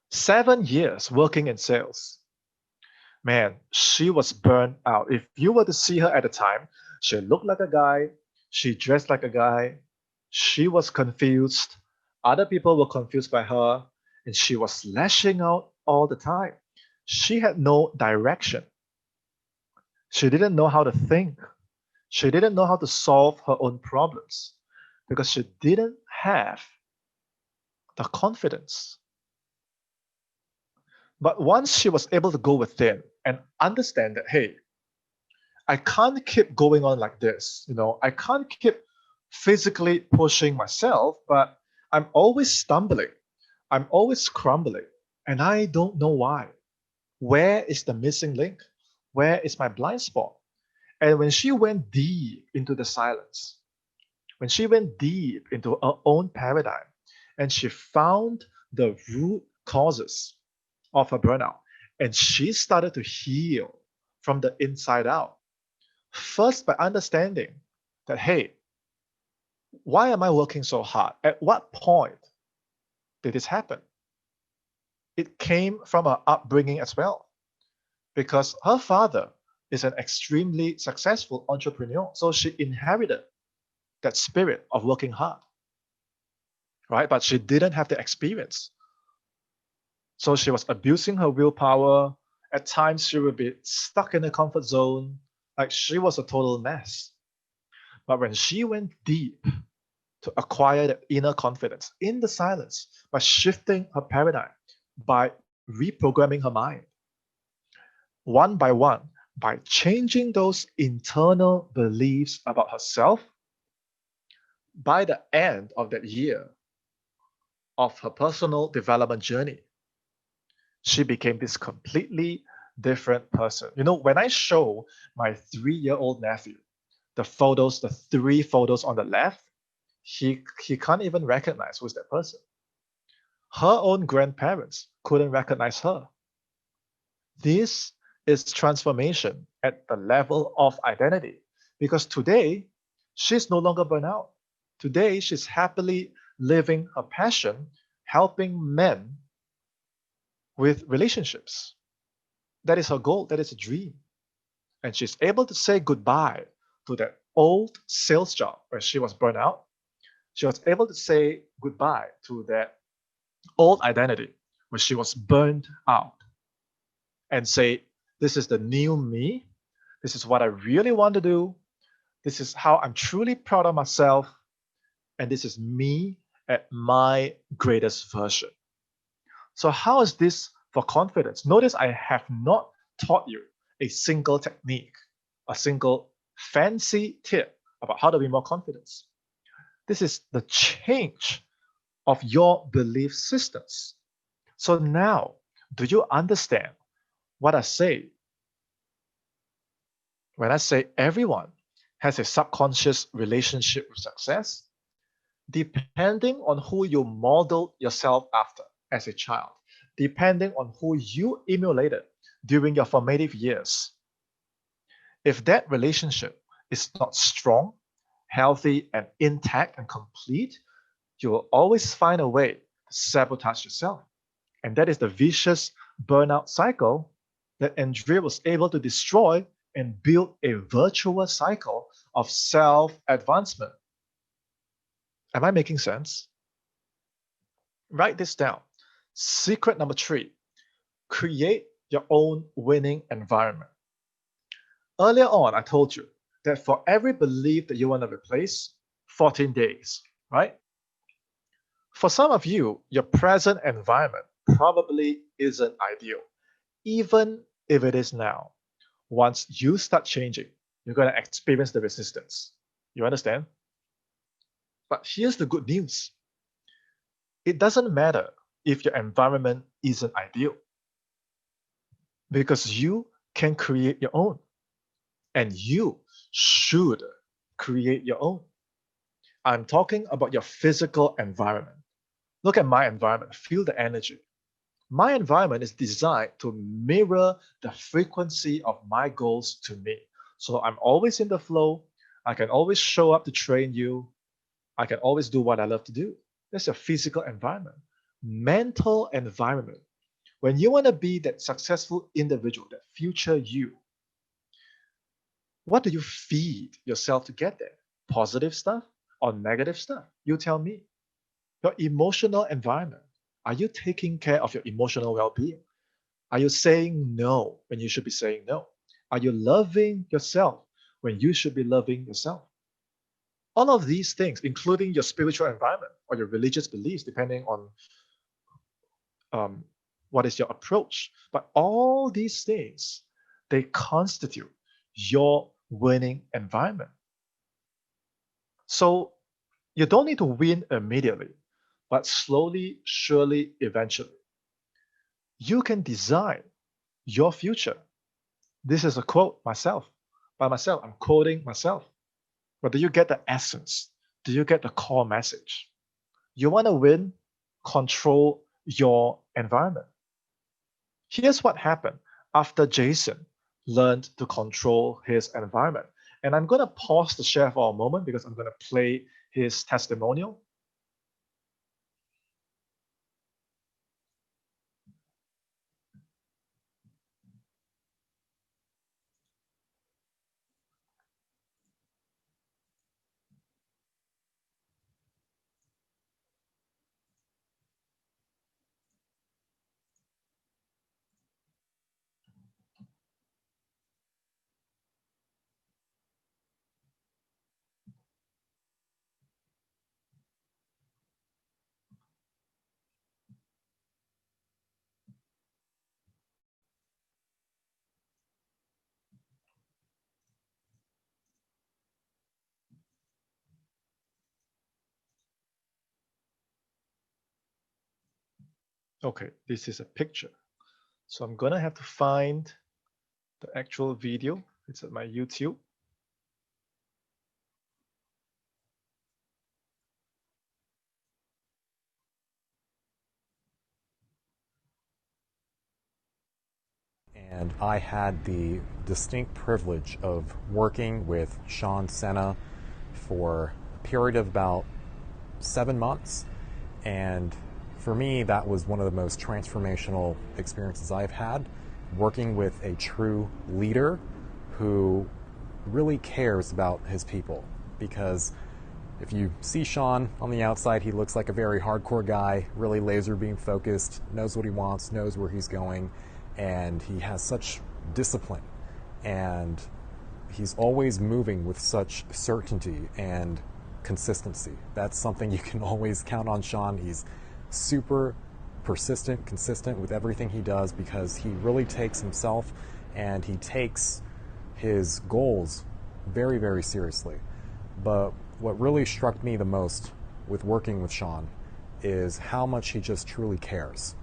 7 years working in sales. Man, she was burned out. If you were to see her at the time, she looked like a guy, she dressed like a guy, she was confused, other people were confused by her, and she was lashing out all the time. She had no direction. She didn't know how to think. She didn't know how to solve her own problems because she didn't have the confidence. But once she was able to go within and understand that, hey, I can't keep going on like this. I can't keep physically pushing myself, but I'm always stumbling. I'm always crumbling, and I don't know why. Where is the missing link? Where is my blind spot? And when she went deep into the silence, when she went deep into her own paradigm, and she found the root causes of her burnout, and she started to heal from the inside out. First, by understanding that, hey, why am I working so hard? At what point did this happen? It came from her upbringing as well, because her father is an extremely successful entrepreneur. So she inherited that spirit of working hard, right? But she didn't have the experience. So she was abusing her willpower. At times, she would be stuck in a comfort zone. Like she was a total mess. But when she went deep to acquire the inner confidence in the silence by shifting her paradigm, by reprogramming her mind, one by one, by changing those internal beliefs about herself, by the end of that year of her personal development journey, she became this completely different person. You know, when I show my 3-year-old nephew the 3 photos on the left, he can't even recognize who's that person. Her own grandparents couldn't recognize her. This is transformation at the level of identity, because today she's no longer burnout. Today she's happily living her passion, helping men with relationships. That is her goal, that is a dream. And she's able to say goodbye to that old sales job where she was burnt out. She was able to say goodbye to that old identity where she was burned out, and say, this is the new me. This is what I really want to do. This is how I'm truly proud of myself. And this is me at my greatest version. So, how is this for confidence? Notice I have not taught you a single technique, a single fancy tip about how to be more confident. This is the change of your belief systems. So now, do you understand what I say when I say everyone has a subconscious relationship with success? Depending on who you modeled yourself after as a child, depending on who you emulated during your formative years, if that relationship is not strong, healthy, and intact and complete, you will always find a way to sabotage yourself. And that is the vicious burnout cycle that Andrea was able to destroy and build a virtuous cycle of self advancement. Am I making sense? Write this down. Secret number 3, create your own winning environment. Earlier on, I told you that for every belief that you want to replace, 14 days, right? For some of you, your present environment probably isn't ideal, even if it is now. Once you start changing, you're going to experience the resistance. You understand? But here's the good news. It doesn't matter if your environment isn't ideal, because you can create your own, and you should create your own. I'm talking about your physical environment. Look at my environment, feel the energy. My environment is designed to mirror the frequency of my goals to me. So I'm always in the flow. I can always show up to train you. I can always do what I love to do. That's your physical environment. Mental environment. When you want to be that successful individual, that future you, what do you feed yourself to get there? Positive stuff or negative stuff? You tell me. Your emotional environment. Are you taking care of your emotional well being? Are you saying no when you should be saying no? Are you loving yourself when you should be loving yourself? All of these things, including your spiritual environment or your religious beliefs, depending on um, what is your approach. But all these things, they constitute your winning environment. So you don't need to win immediately, but slowly, surely, eventually, you can design your future. This is a quote myself. by myself. I'm quoting myself. But do you get the essence? Do you get the core message? You want to win, control your environment. Here's what happened after Jason learned to control his environment. And I'm going to pause the share for a moment because I'm going to play his testimonial. Okay, this is a picture. So I'm going to have to find the actual video. It's at my YouTube. And I had the distinct privilege of working with Sean Senna for a period of about 7 months. And for me, that was one of the most transformational experiences I've had, working with a true leader who really cares about his people. Because if you see Sean on the outside, he looks like a very hardcore guy, really laser beam focused, knows what he wants, knows where he's going, and he has such discipline. And he's always moving with such certainty and consistency. That's something you can always count on Sean. He's super persistent, consistent with everything he does because he really takes himself and he takes his goals very, very seriously. But what really struck me the most with working with Sean is how much he just truly cares.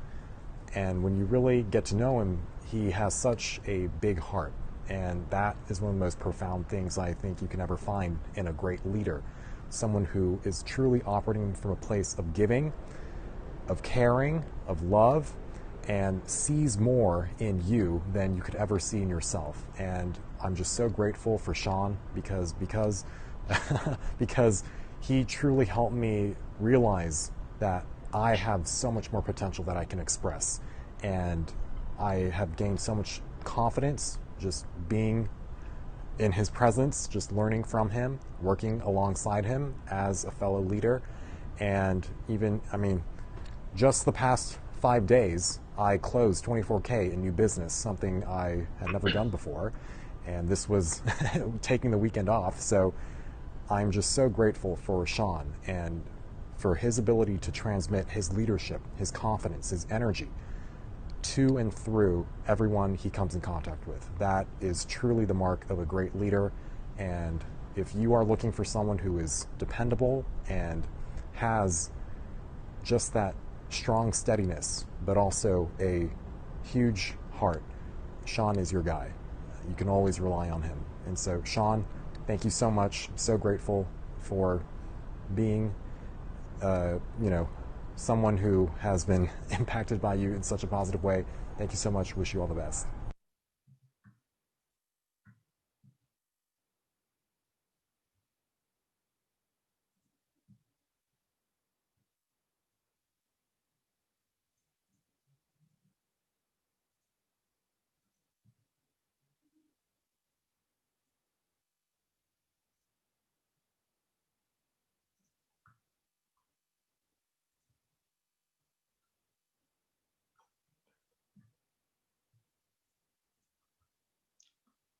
And when you really get to know him, he has such a big heart. And that is one of the most profound things I think you can ever find in a great leader. Someone who is truly operating from a place of giving, of caring, of love, and sees more in you than you could ever see in yourself. And I'm just so grateful for Sean because because he truly helped me realize that I have so much more potential that I can express. And I have gained so much confidence just being in his presence, just learning from him, working alongside him as a fellow leader. And even, I mean, just the past 5 days, I closed 24K in new business, something I had never done before. And this was taking the weekend off. So I'm just so grateful for Sean and for his ability to transmit his leadership, his confidence, his energy to and through everyone he comes in contact with. That is truly the mark of a great leader. And if you are looking for someone who is dependable and has just that strong steadiness, but also a huge heart, Sean is your guy. You can always rely on him. And so, Sean, thank you so much. I'm so grateful for being, someone who has been impacted by you in such a positive way. Thank you so much. Wish you all the best.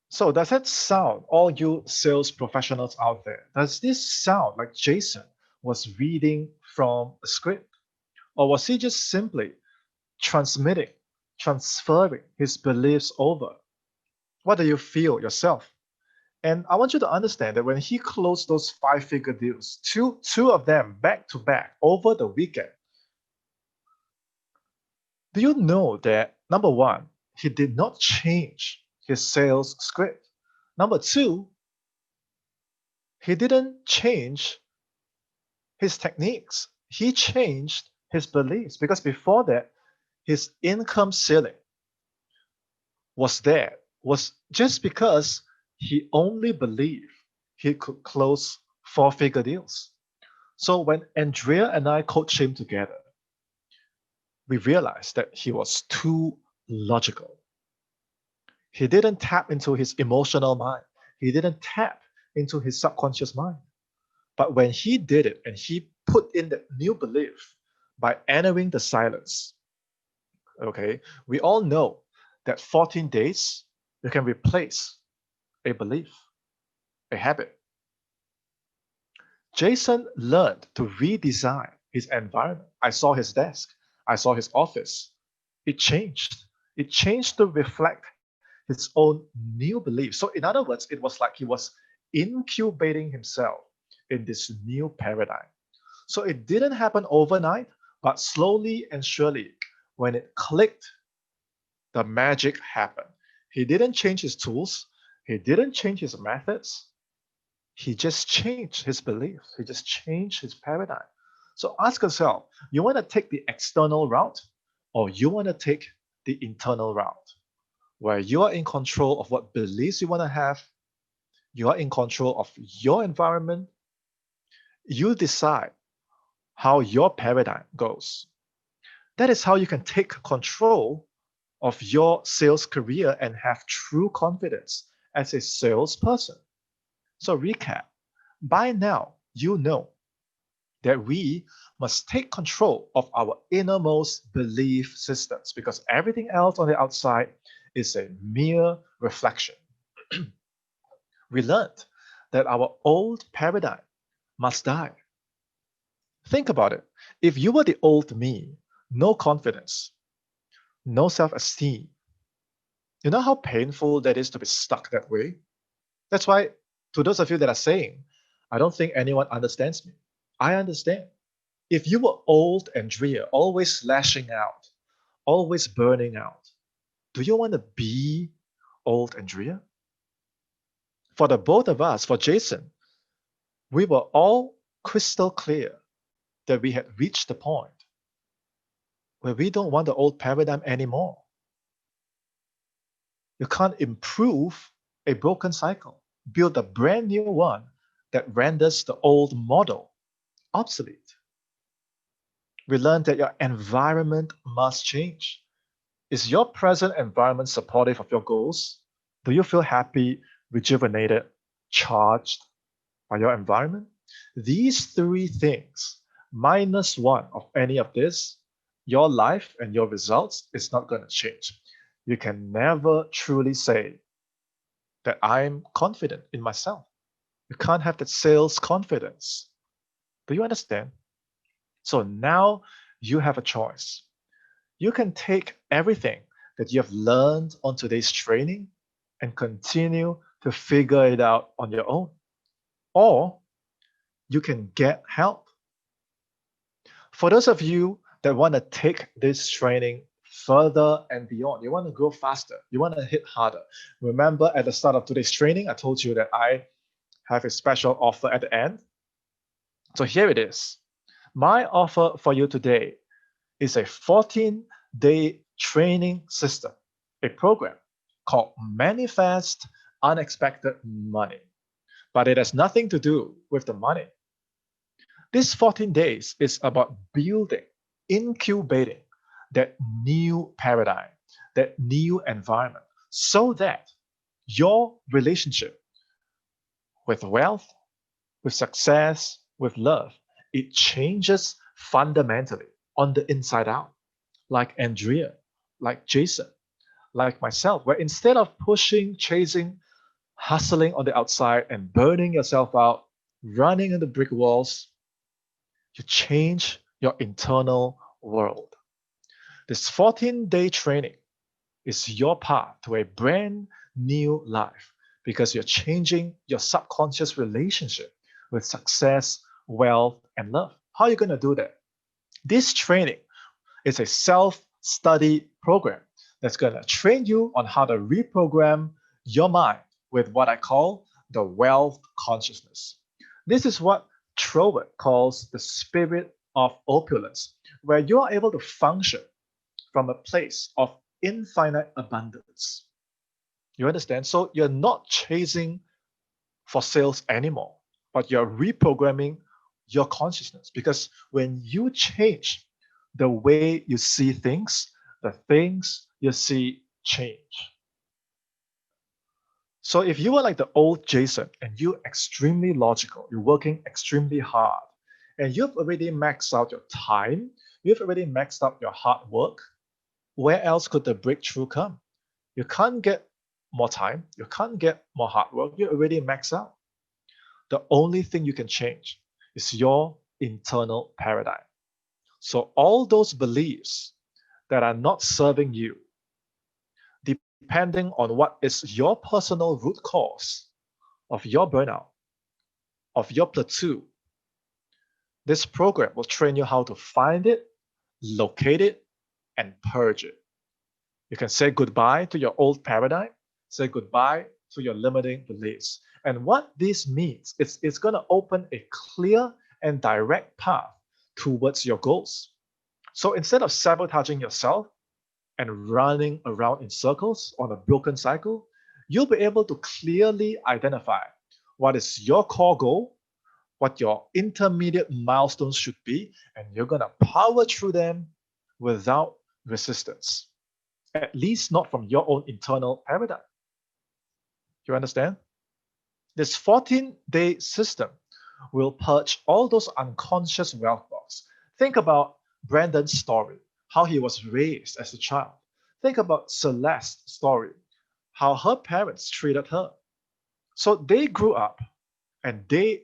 So does that sound, all you sales professionals out there, does this sound like Jason was reading from a script? Or was he just simply transmitting, transferring his beliefs over? What do you feel yourself? And I want you to understand that when he closed those 5-figure deals, two of them back to back over the weekend, do you know that number one, he did not change his sales script? Number two, he didn't change his techniques. He changed his beliefs because before that, his income ceiling was there, was just because he only believed he could close four-figure deals. So when Andrea and I coached him together, we realized that he was too logical. He didn't tap into his emotional mind. He didn't tap into his subconscious mind. But when he did it and he put in that new belief by entering the silence, okay, we all know that 14 days you can replace a belief, a habit. Jason learned to redesign his environment. I saw his desk, I saw his office. It changed. It changed to reflect his own new beliefs. So, in other words, it was like he was incubating himself in this new paradigm. So, it didn't happen overnight, but slowly and surely, when it clicked, the magic happened. He didn't change his tools, he didn't change his methods, he just changed his beliefs, he just changed his paradigm. So ask yourself, you want to take the external route or you want to take the internal route where you are in control of what beliefs you want to have, you are in control of your environment, you decide how your paradigm goes. That is how you can take control of your sales career and have true confidence as a salesperson. So, recap, by now, you know that we must take control of our innermost belief systems because everything else on the outside is a mere reflection. We learned that our old paradigm must die. Think about it. If you were the old me, no confidence, no self esteem, you know how painful that is to be stuck that way? That's why, to those of you that are saying, I don't think anyone understands me, I understand. If you were old Andrea, always lashing out, always burning out, do you want to be old Andrea? For the both of us, for Jason, we were all crystal clear that we had reached the point where we don't want the old paradigm anymore. You can't improve a broken cycle, build a brand new one that renders the old model obsolete. We learned that your environment must change. Is your present environment supportive of your goals? Do you feel happy, rejuvenated, charged by your environment? These three things, minus one of any of this, your life and your results is not going to change. You can never truly say that I'm confident in myself. You can't have that sales confidence. Do you understand? So now you have a choice. You can take everything that you have learned on today's training and continue to figure it out on your own. Or you can get help. For those of you that want to take this training further and beyond, you want to grow faster, you want to hit harder. Remember at the start of today's training, I told you that I have a special offer at the end. So here it is. My offer for you today is a 14-day training system, a program called Manifest Unexpected Money. But it has nothing to do with the money. This 14 days is about building, incubating that new paradigm, that new environment, so that your relationship with wealth, with success, with love, it changes fundamentally on the inside out. Like Andrea, like Jason, like myself, where instead of pushing, chasing, hustling on the outside and burning yourself out, running into brick walls, you change your internal world. This 14-day training is your path to a brand new life because you're changing your subconscious relationship with success, wealth, and love. How are you going to do that? This training is a self-study program that's going to train you on how to reprogram your mind with what I call the wealth consciousness. This is what Troward calls the spirit of opulence, where you are able to function from a place of infinite abundance. You understand? So you're not chasing for sales anymore, but you're reprogramming your consciousness, because when you change the way you see things, the things you see change. So if you were like the old Jason and you're extremely logical, you're working extremely hard, and you've already maxed out your time, you've already maxed out your hard work, where else could the breakthrough come? You can't get more time, you can't get more hard work, you're already maxed out. The only thing you can change is your internal paradigm. So all those beliefs that are not serving you, depending on what is your personal root cause of your burnout, of your plateau, this program will train you how to find it, locate it, and purge it. You can say goodbye to your old paradigm, say goodbye to your limiting beliefs. And what this means is it's going to open a clear and direct path towards your goals. So instead of sabotaging yourself and running around in circles on a broken cycle, you'll be able to clearly identify what is your core goal, what your intermediate milestones should be, and you're going to power through them without resistance, at least not from your own internal paradigm. You understand? This 14-day system will purge all those unconscious wealth blocks. Think about Brandon's story, how he was raised as a child. Think about Celeste's story, how her parents treated her. So they grew up and they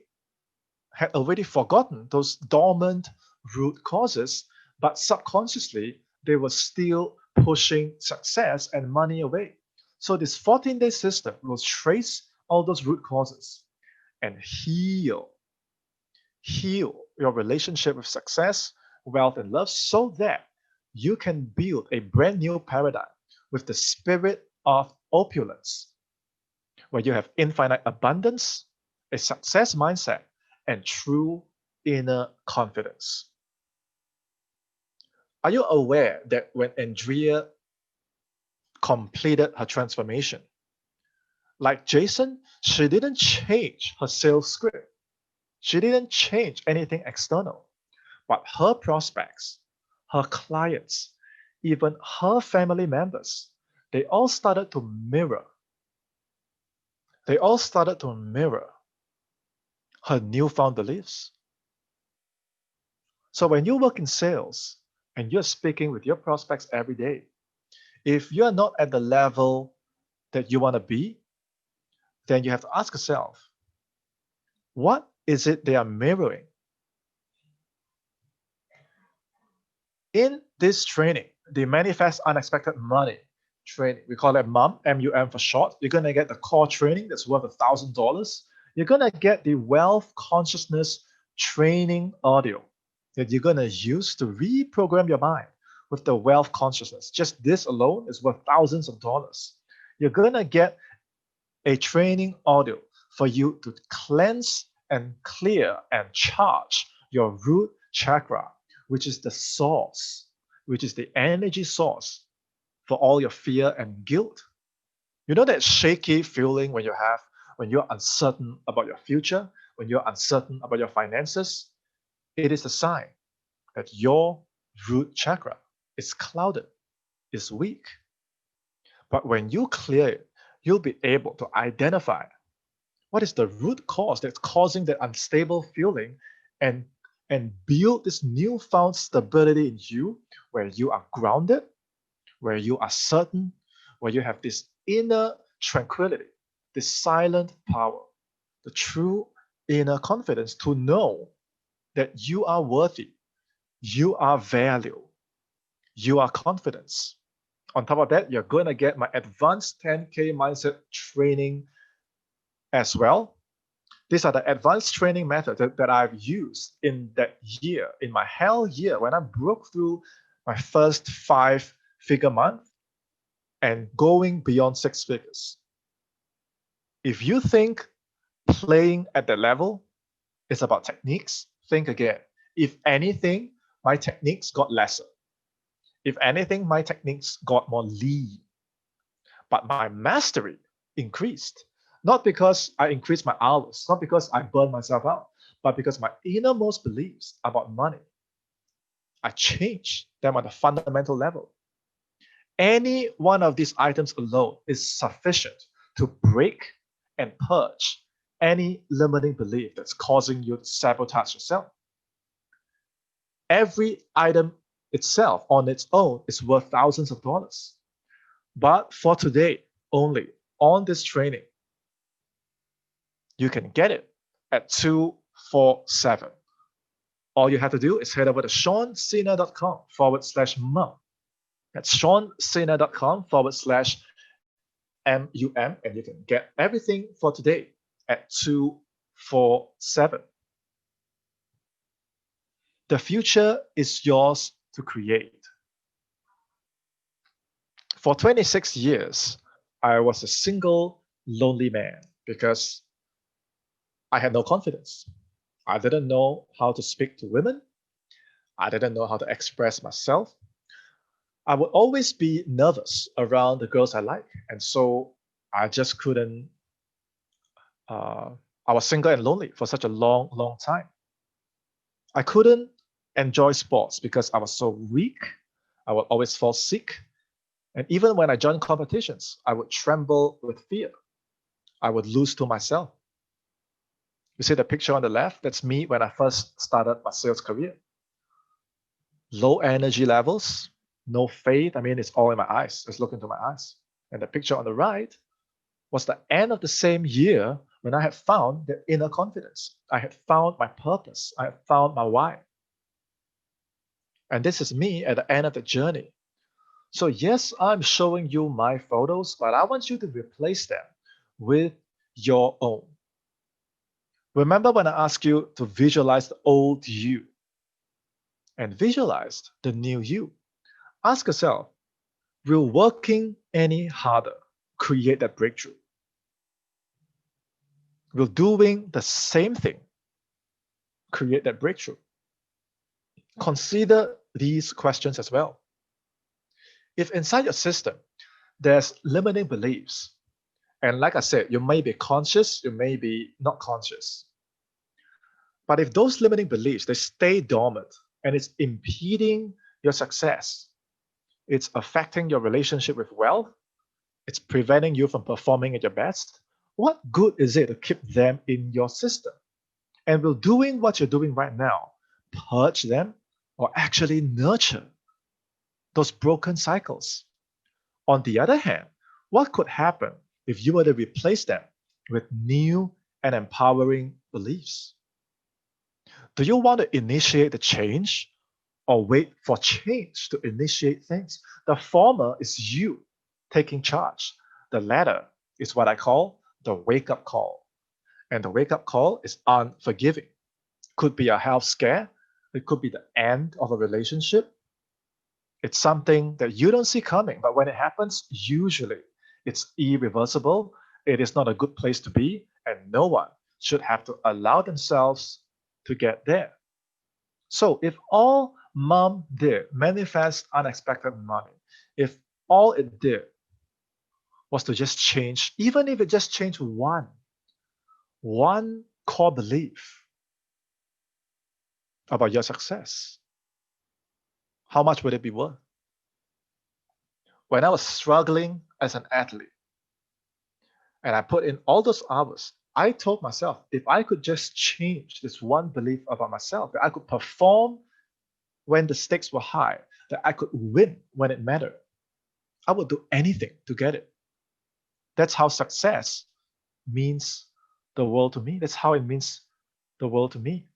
had already forgotten those dormant root causes, but subconsciously they were still pushing success and money away. So this 14-day system will trace all those root causes and heal your relationship with success, wealth, and love, so that you can build a brand new paradigm with the spirit of opulence, where you have infinite abundance, a success mindset, and true inner confidence. Are you aware that when Andrea completed her transformation, like Jason, she didn't change her sales script. She didn't change anything external, but her prospects, her clients, even her family members, they all started to mirror. They all started to mirror her newfound beliefs. So when you work in sales and you're speaking with your prospects every day, if you're not at the level that you want to be, then you have to ask yourself, what is it they are mirroring? In this training, the Manifest Unexpected Money training, we call it MUM, M-U-M for short. You're going to get the core training that's worth $1,000. You're going to get the Wealth Consciousness training audio that you're going to use to reprogram your mind with the wealth consciousness. Just this alone is worth thousands of dollars. You're going to get a training audio for you to cleanse and clear and charge your root chakra, which is the source, which is the energy source for all your fear and guilt. You know that shaky feeling when you're uncertain about your future, when you're uncertain about your finances? It is a sign that your root chakra is clouded, is weak. But when you clear it, you'll be able to identify what is the root cause that's causing that unstable feeling, and build this newfound stability in you, where you are grounded, where you are certain, where you have this inner tranquility, this silent power, the true inner confidence to know that you are worthy, you are value, you are confidence. On top of that, you're going to get my advanced 10K mindset training as well. These are the advanced training methods that I've used in that year, in my hell year, when I broke through my first 5-figure month and going beyond 6 figures. If you think playing at that level is about techniques, think again. If anything, my techniques got lesser. If anything, my techniques got more lean, but my mastery increased. Not because I increased my hours, not because I burned myself out, but because my innermost beliefs about money, I changed them on a fundamental level. Any one of these items alone is sufficient to break and purge any limiting belief that's causing you to sabotage yourself. Every item itself on its own is worth thousands of dollars. But for today only, on this training, you can get it at 247. All you have to do is head over to seancena.com/mum. That's seancena.com/MUM, and you can get everything for today at 247. The future is yours to create. For 26 years, I was a single, lonely man because I had no confidence. I didn't know how to speak to women. I didn't know how to express myself. I would always be nervous around the girls I like. And so I just couldn't, I was single and lonely for such a long, long time. I couldn't enjoy sports because I was so weak. I would always fall sick. And even when I joined competitions, I would tremble with fear. I would lose to myself. You see the picture on the left? That's me when I first started my sales career. Low energy levels, no faith. I mean, it's all in my eyes. Just look into my eyes. And the picture on the right was the end of the same year when I had found the inner confidence. I had found my purpose. I had found my why. And this is me at the end of the journey. So yes, I'm showing you my photos, but I want you to replace them with your own. Remember when I asked you to visualize the old you and visualize the new you? Ask yourself, will working any harder create that breakthrough? Will doing the same thing create that breakthrough? Consider these questions as well. If inside your system there's limiting beliefs, and like I said, you may be conscious, you may be not conscious. But if those limiting beliefs, they stay dormant and it's impeding your success, it's affecting your relationship with wealth, it's preventing you from performing at your best, what good is it to keep them in your system? And will doing what you're doing right now purge them or actually nurture those broken cycles? On the other hand, what could happen if you were to replace them with new and empowering beliefs? Do you want to initiate the change or wait for change to initiate things? The former is you taking charge. The latter is what I call the wake up call. And the wake up call is unforgiving. Could be a health scare, it could be the end of a relationship. It's something that you don't see coming, but when it happens, usually it's irreversible. It is not a good place to be, and no one should have to allow themselves to get there. So if all mom did manifest unexpected money, if all it did was to just change, even if it just changed one core belief about your success, how much would it be worth? When I was struggling as an athlete and I put in all those hours, I told myself, if I could just change this one belief about myself, that I could perform when the stakes were high, that I could win when it mattered, I would do anything to get it. That's how success means the world to me. That's how it means the world to me.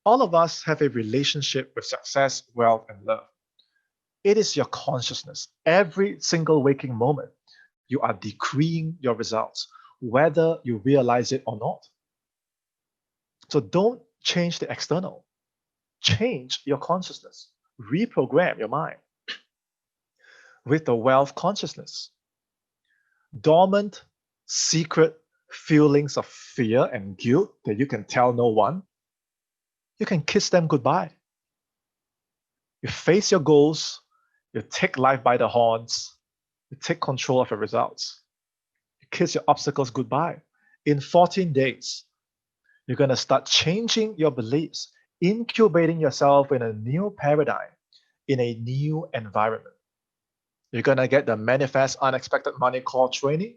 All of us have a relationship with success, wealth, and love. It is your consciousness. Every single waking moment, you are decreeing your results, whether you realize it or not. So don't change the external. Change your consciousness. Reprogram your mind. with the wealth consciousness. Dormant, secret feelings of fear and guilt that you can tell no one, you can kiss them goodbye. You face your goals, you take life by the horns, you take control of your results. You kiss your obstacles goodbye. In 14 days, you're going to start changing your beliefs, incubating yourself in a new paradigm, in a new environment. You're going to get the Manifest Unexpected Money Core training,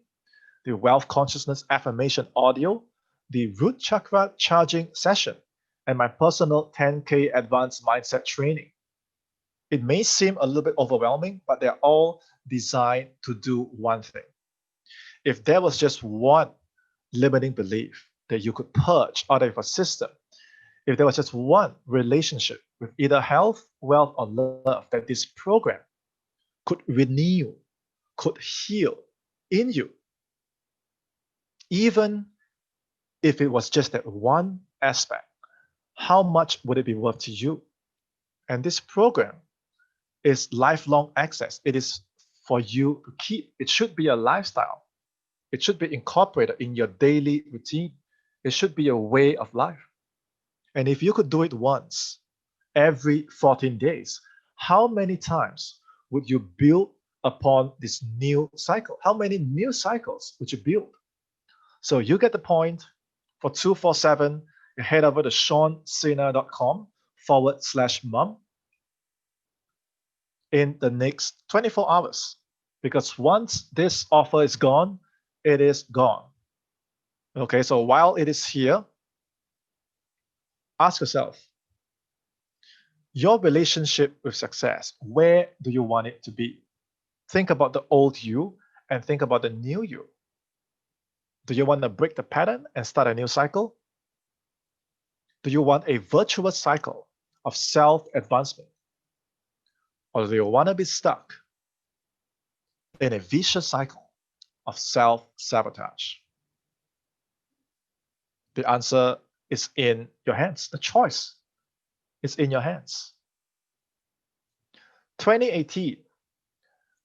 the Wealth Consciousness Affirmation audio, the Root Chakra charging session, and my personal 10K advanced mindset training. It may seem a little bit overwhelming, but they're all designed to do one thing. If there was just one limiting belief that you could purge out of your system, if there was just one relationship with either health, wealth, or love that this program could renew, could heal in you, even if it was just that one aspect, how much would it be worth to you? And this program is lifelong access. It is for you to keep. It should be a lifestyle. It should be incorporated in your daily routine. It should be a way of life. And if you could do it once every 14 days, how many times would you build upon this new cycle? How many new cycles would you build? So you get the point. For 247, you head over to seancena.com/mum in the next 24 hours. Because once this offer is gone, it is gone. Okay, so while it is here, ask yourself, your relationship with success, where do you want it to be? Think about the old you and think about the new you. Do you want to break the pattern and start a new cycle? Do you want a virtuous cycle of self-advancement? Or do you want to be stuck in a vicious cycle of self-sabotage? The answer is in your hands. The choice is in your hands. 2018,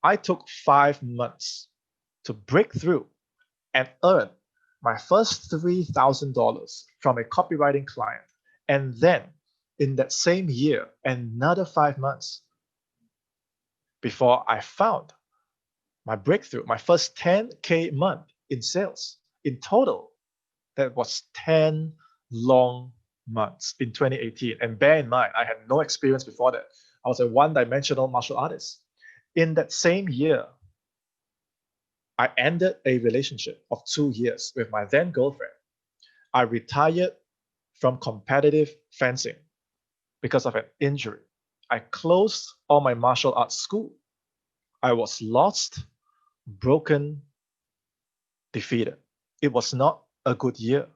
I took 5 months to break through and earn my first $3,000 from a copywriting client. And then in that same year, another 5 months before I found my breakthrough, my first 10K month in sales. In total, that was 10 long months in 2018. And bear in mind, I had no experience before that. I was a one-dimensional martial artist. In that same year, I ended a relationship of 2 years with my then girlfriend. I retired from competitive fencing because of an injury. I closed all my martial arts school. I was lost, broken, defeated. It was not a good year.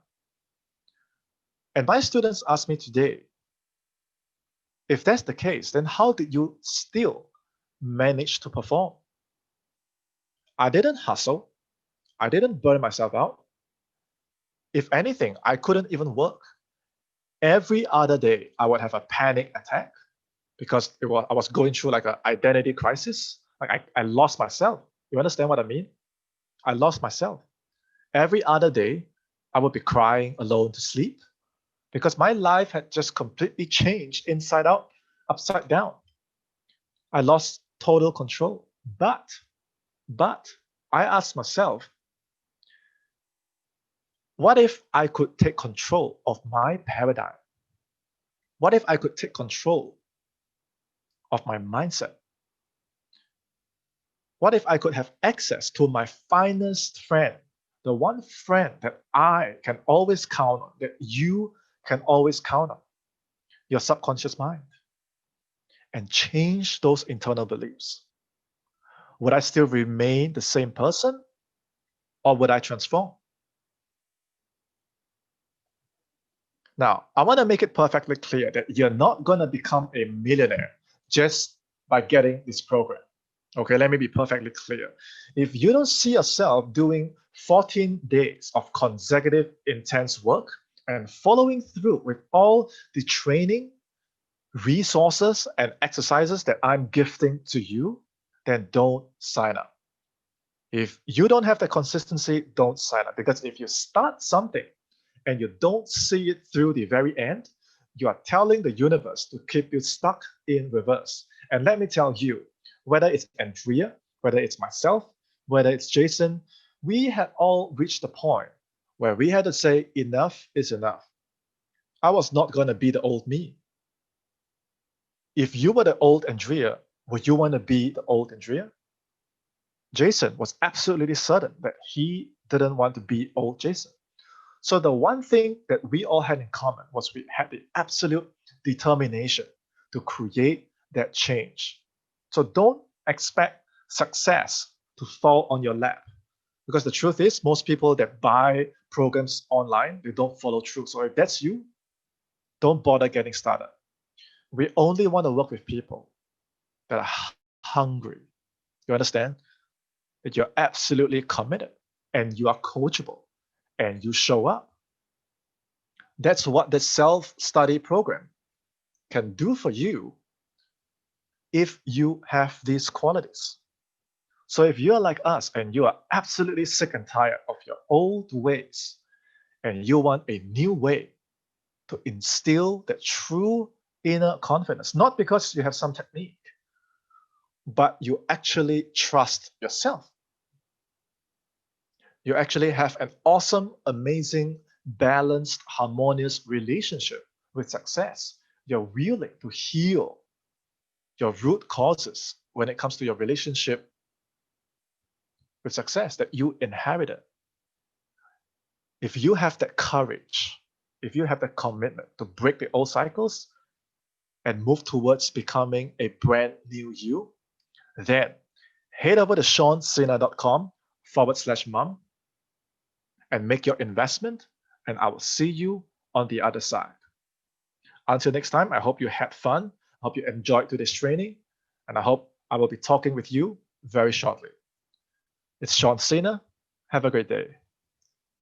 And my students ask me today, if that's the case, then how did you still manage to perform? I didn't hustle. I didn't burn myself out. If anything, I couldn't even work. Every other day, I would have a panic attack because I was going through like an identity crisis. Like I lost myself. You understand what I mean? I lost myself. Every other day, I would be crying alone to sleep because my life had just completely changed inside out, upside down. I lost total control. But I asked myself, what if I could take control of my paradigm? What if I could take control of my mindset? What if I could have access to my finest friend, the one friend that I can always count on, that you can always count on, your subconscious mind, and change those internal beliefs? Would I still remain the same person, or would I transform? Now, I want to make it perfectly clear that you're not going to become a millionaire just by getting this program. Okay, let me be perfectly clear. If you don't see yourself doing 14 days of consecutive intense work and following through with all the training, resources, and exercises that I'm gifting to you, then don't sign up. If you don't have the consistency, don't sign up. Because if you start something and you don't see it through the very end, you are telling the universe to keep you stuck in reverse. And let me tell you, whether it's Andrea, whether it's myself, whether it's Jason, we had all reached the point where we had to say, enough is enough. I was not going to be the old me. If you were the old Andrea, would you want to be the old Andrea? Jason was absolutely certain that he didn't want to be old Jason. So the one thing that we all had in common was we had the absolute determination to create that change. So don't expect success to fall on your lap. Because the truth is, most people that buy programs online, they don't follow through. So if that's you, don't bother getting started. We only want to work with people that are hungry. You understand? That you're absolutely committed and you are coachable and you show up. That's what the self-study program can do for you if you have these qualities. So if you're like us and you are absolutely sick and tired of your old ways and you want a new way to instill that true inner confidence, not because you have some technique, but you actually trust yourself. You actually have an awesome, amazing, balanced, harmonious relationship with success. You're willing to heal your root causes when it comes to your relationship with success that you inherited. If you have that courage, if you have that commitment to break the old cycles and move towards becoming a brand new you, then head over to seansena.com/mum and make your investment, and I will see you on the other side. Until next time, I hope you had fun. I hope you enjoyed today's training, and I hope I will be talking with you very shortly. It's Sean Sena. Have a great day.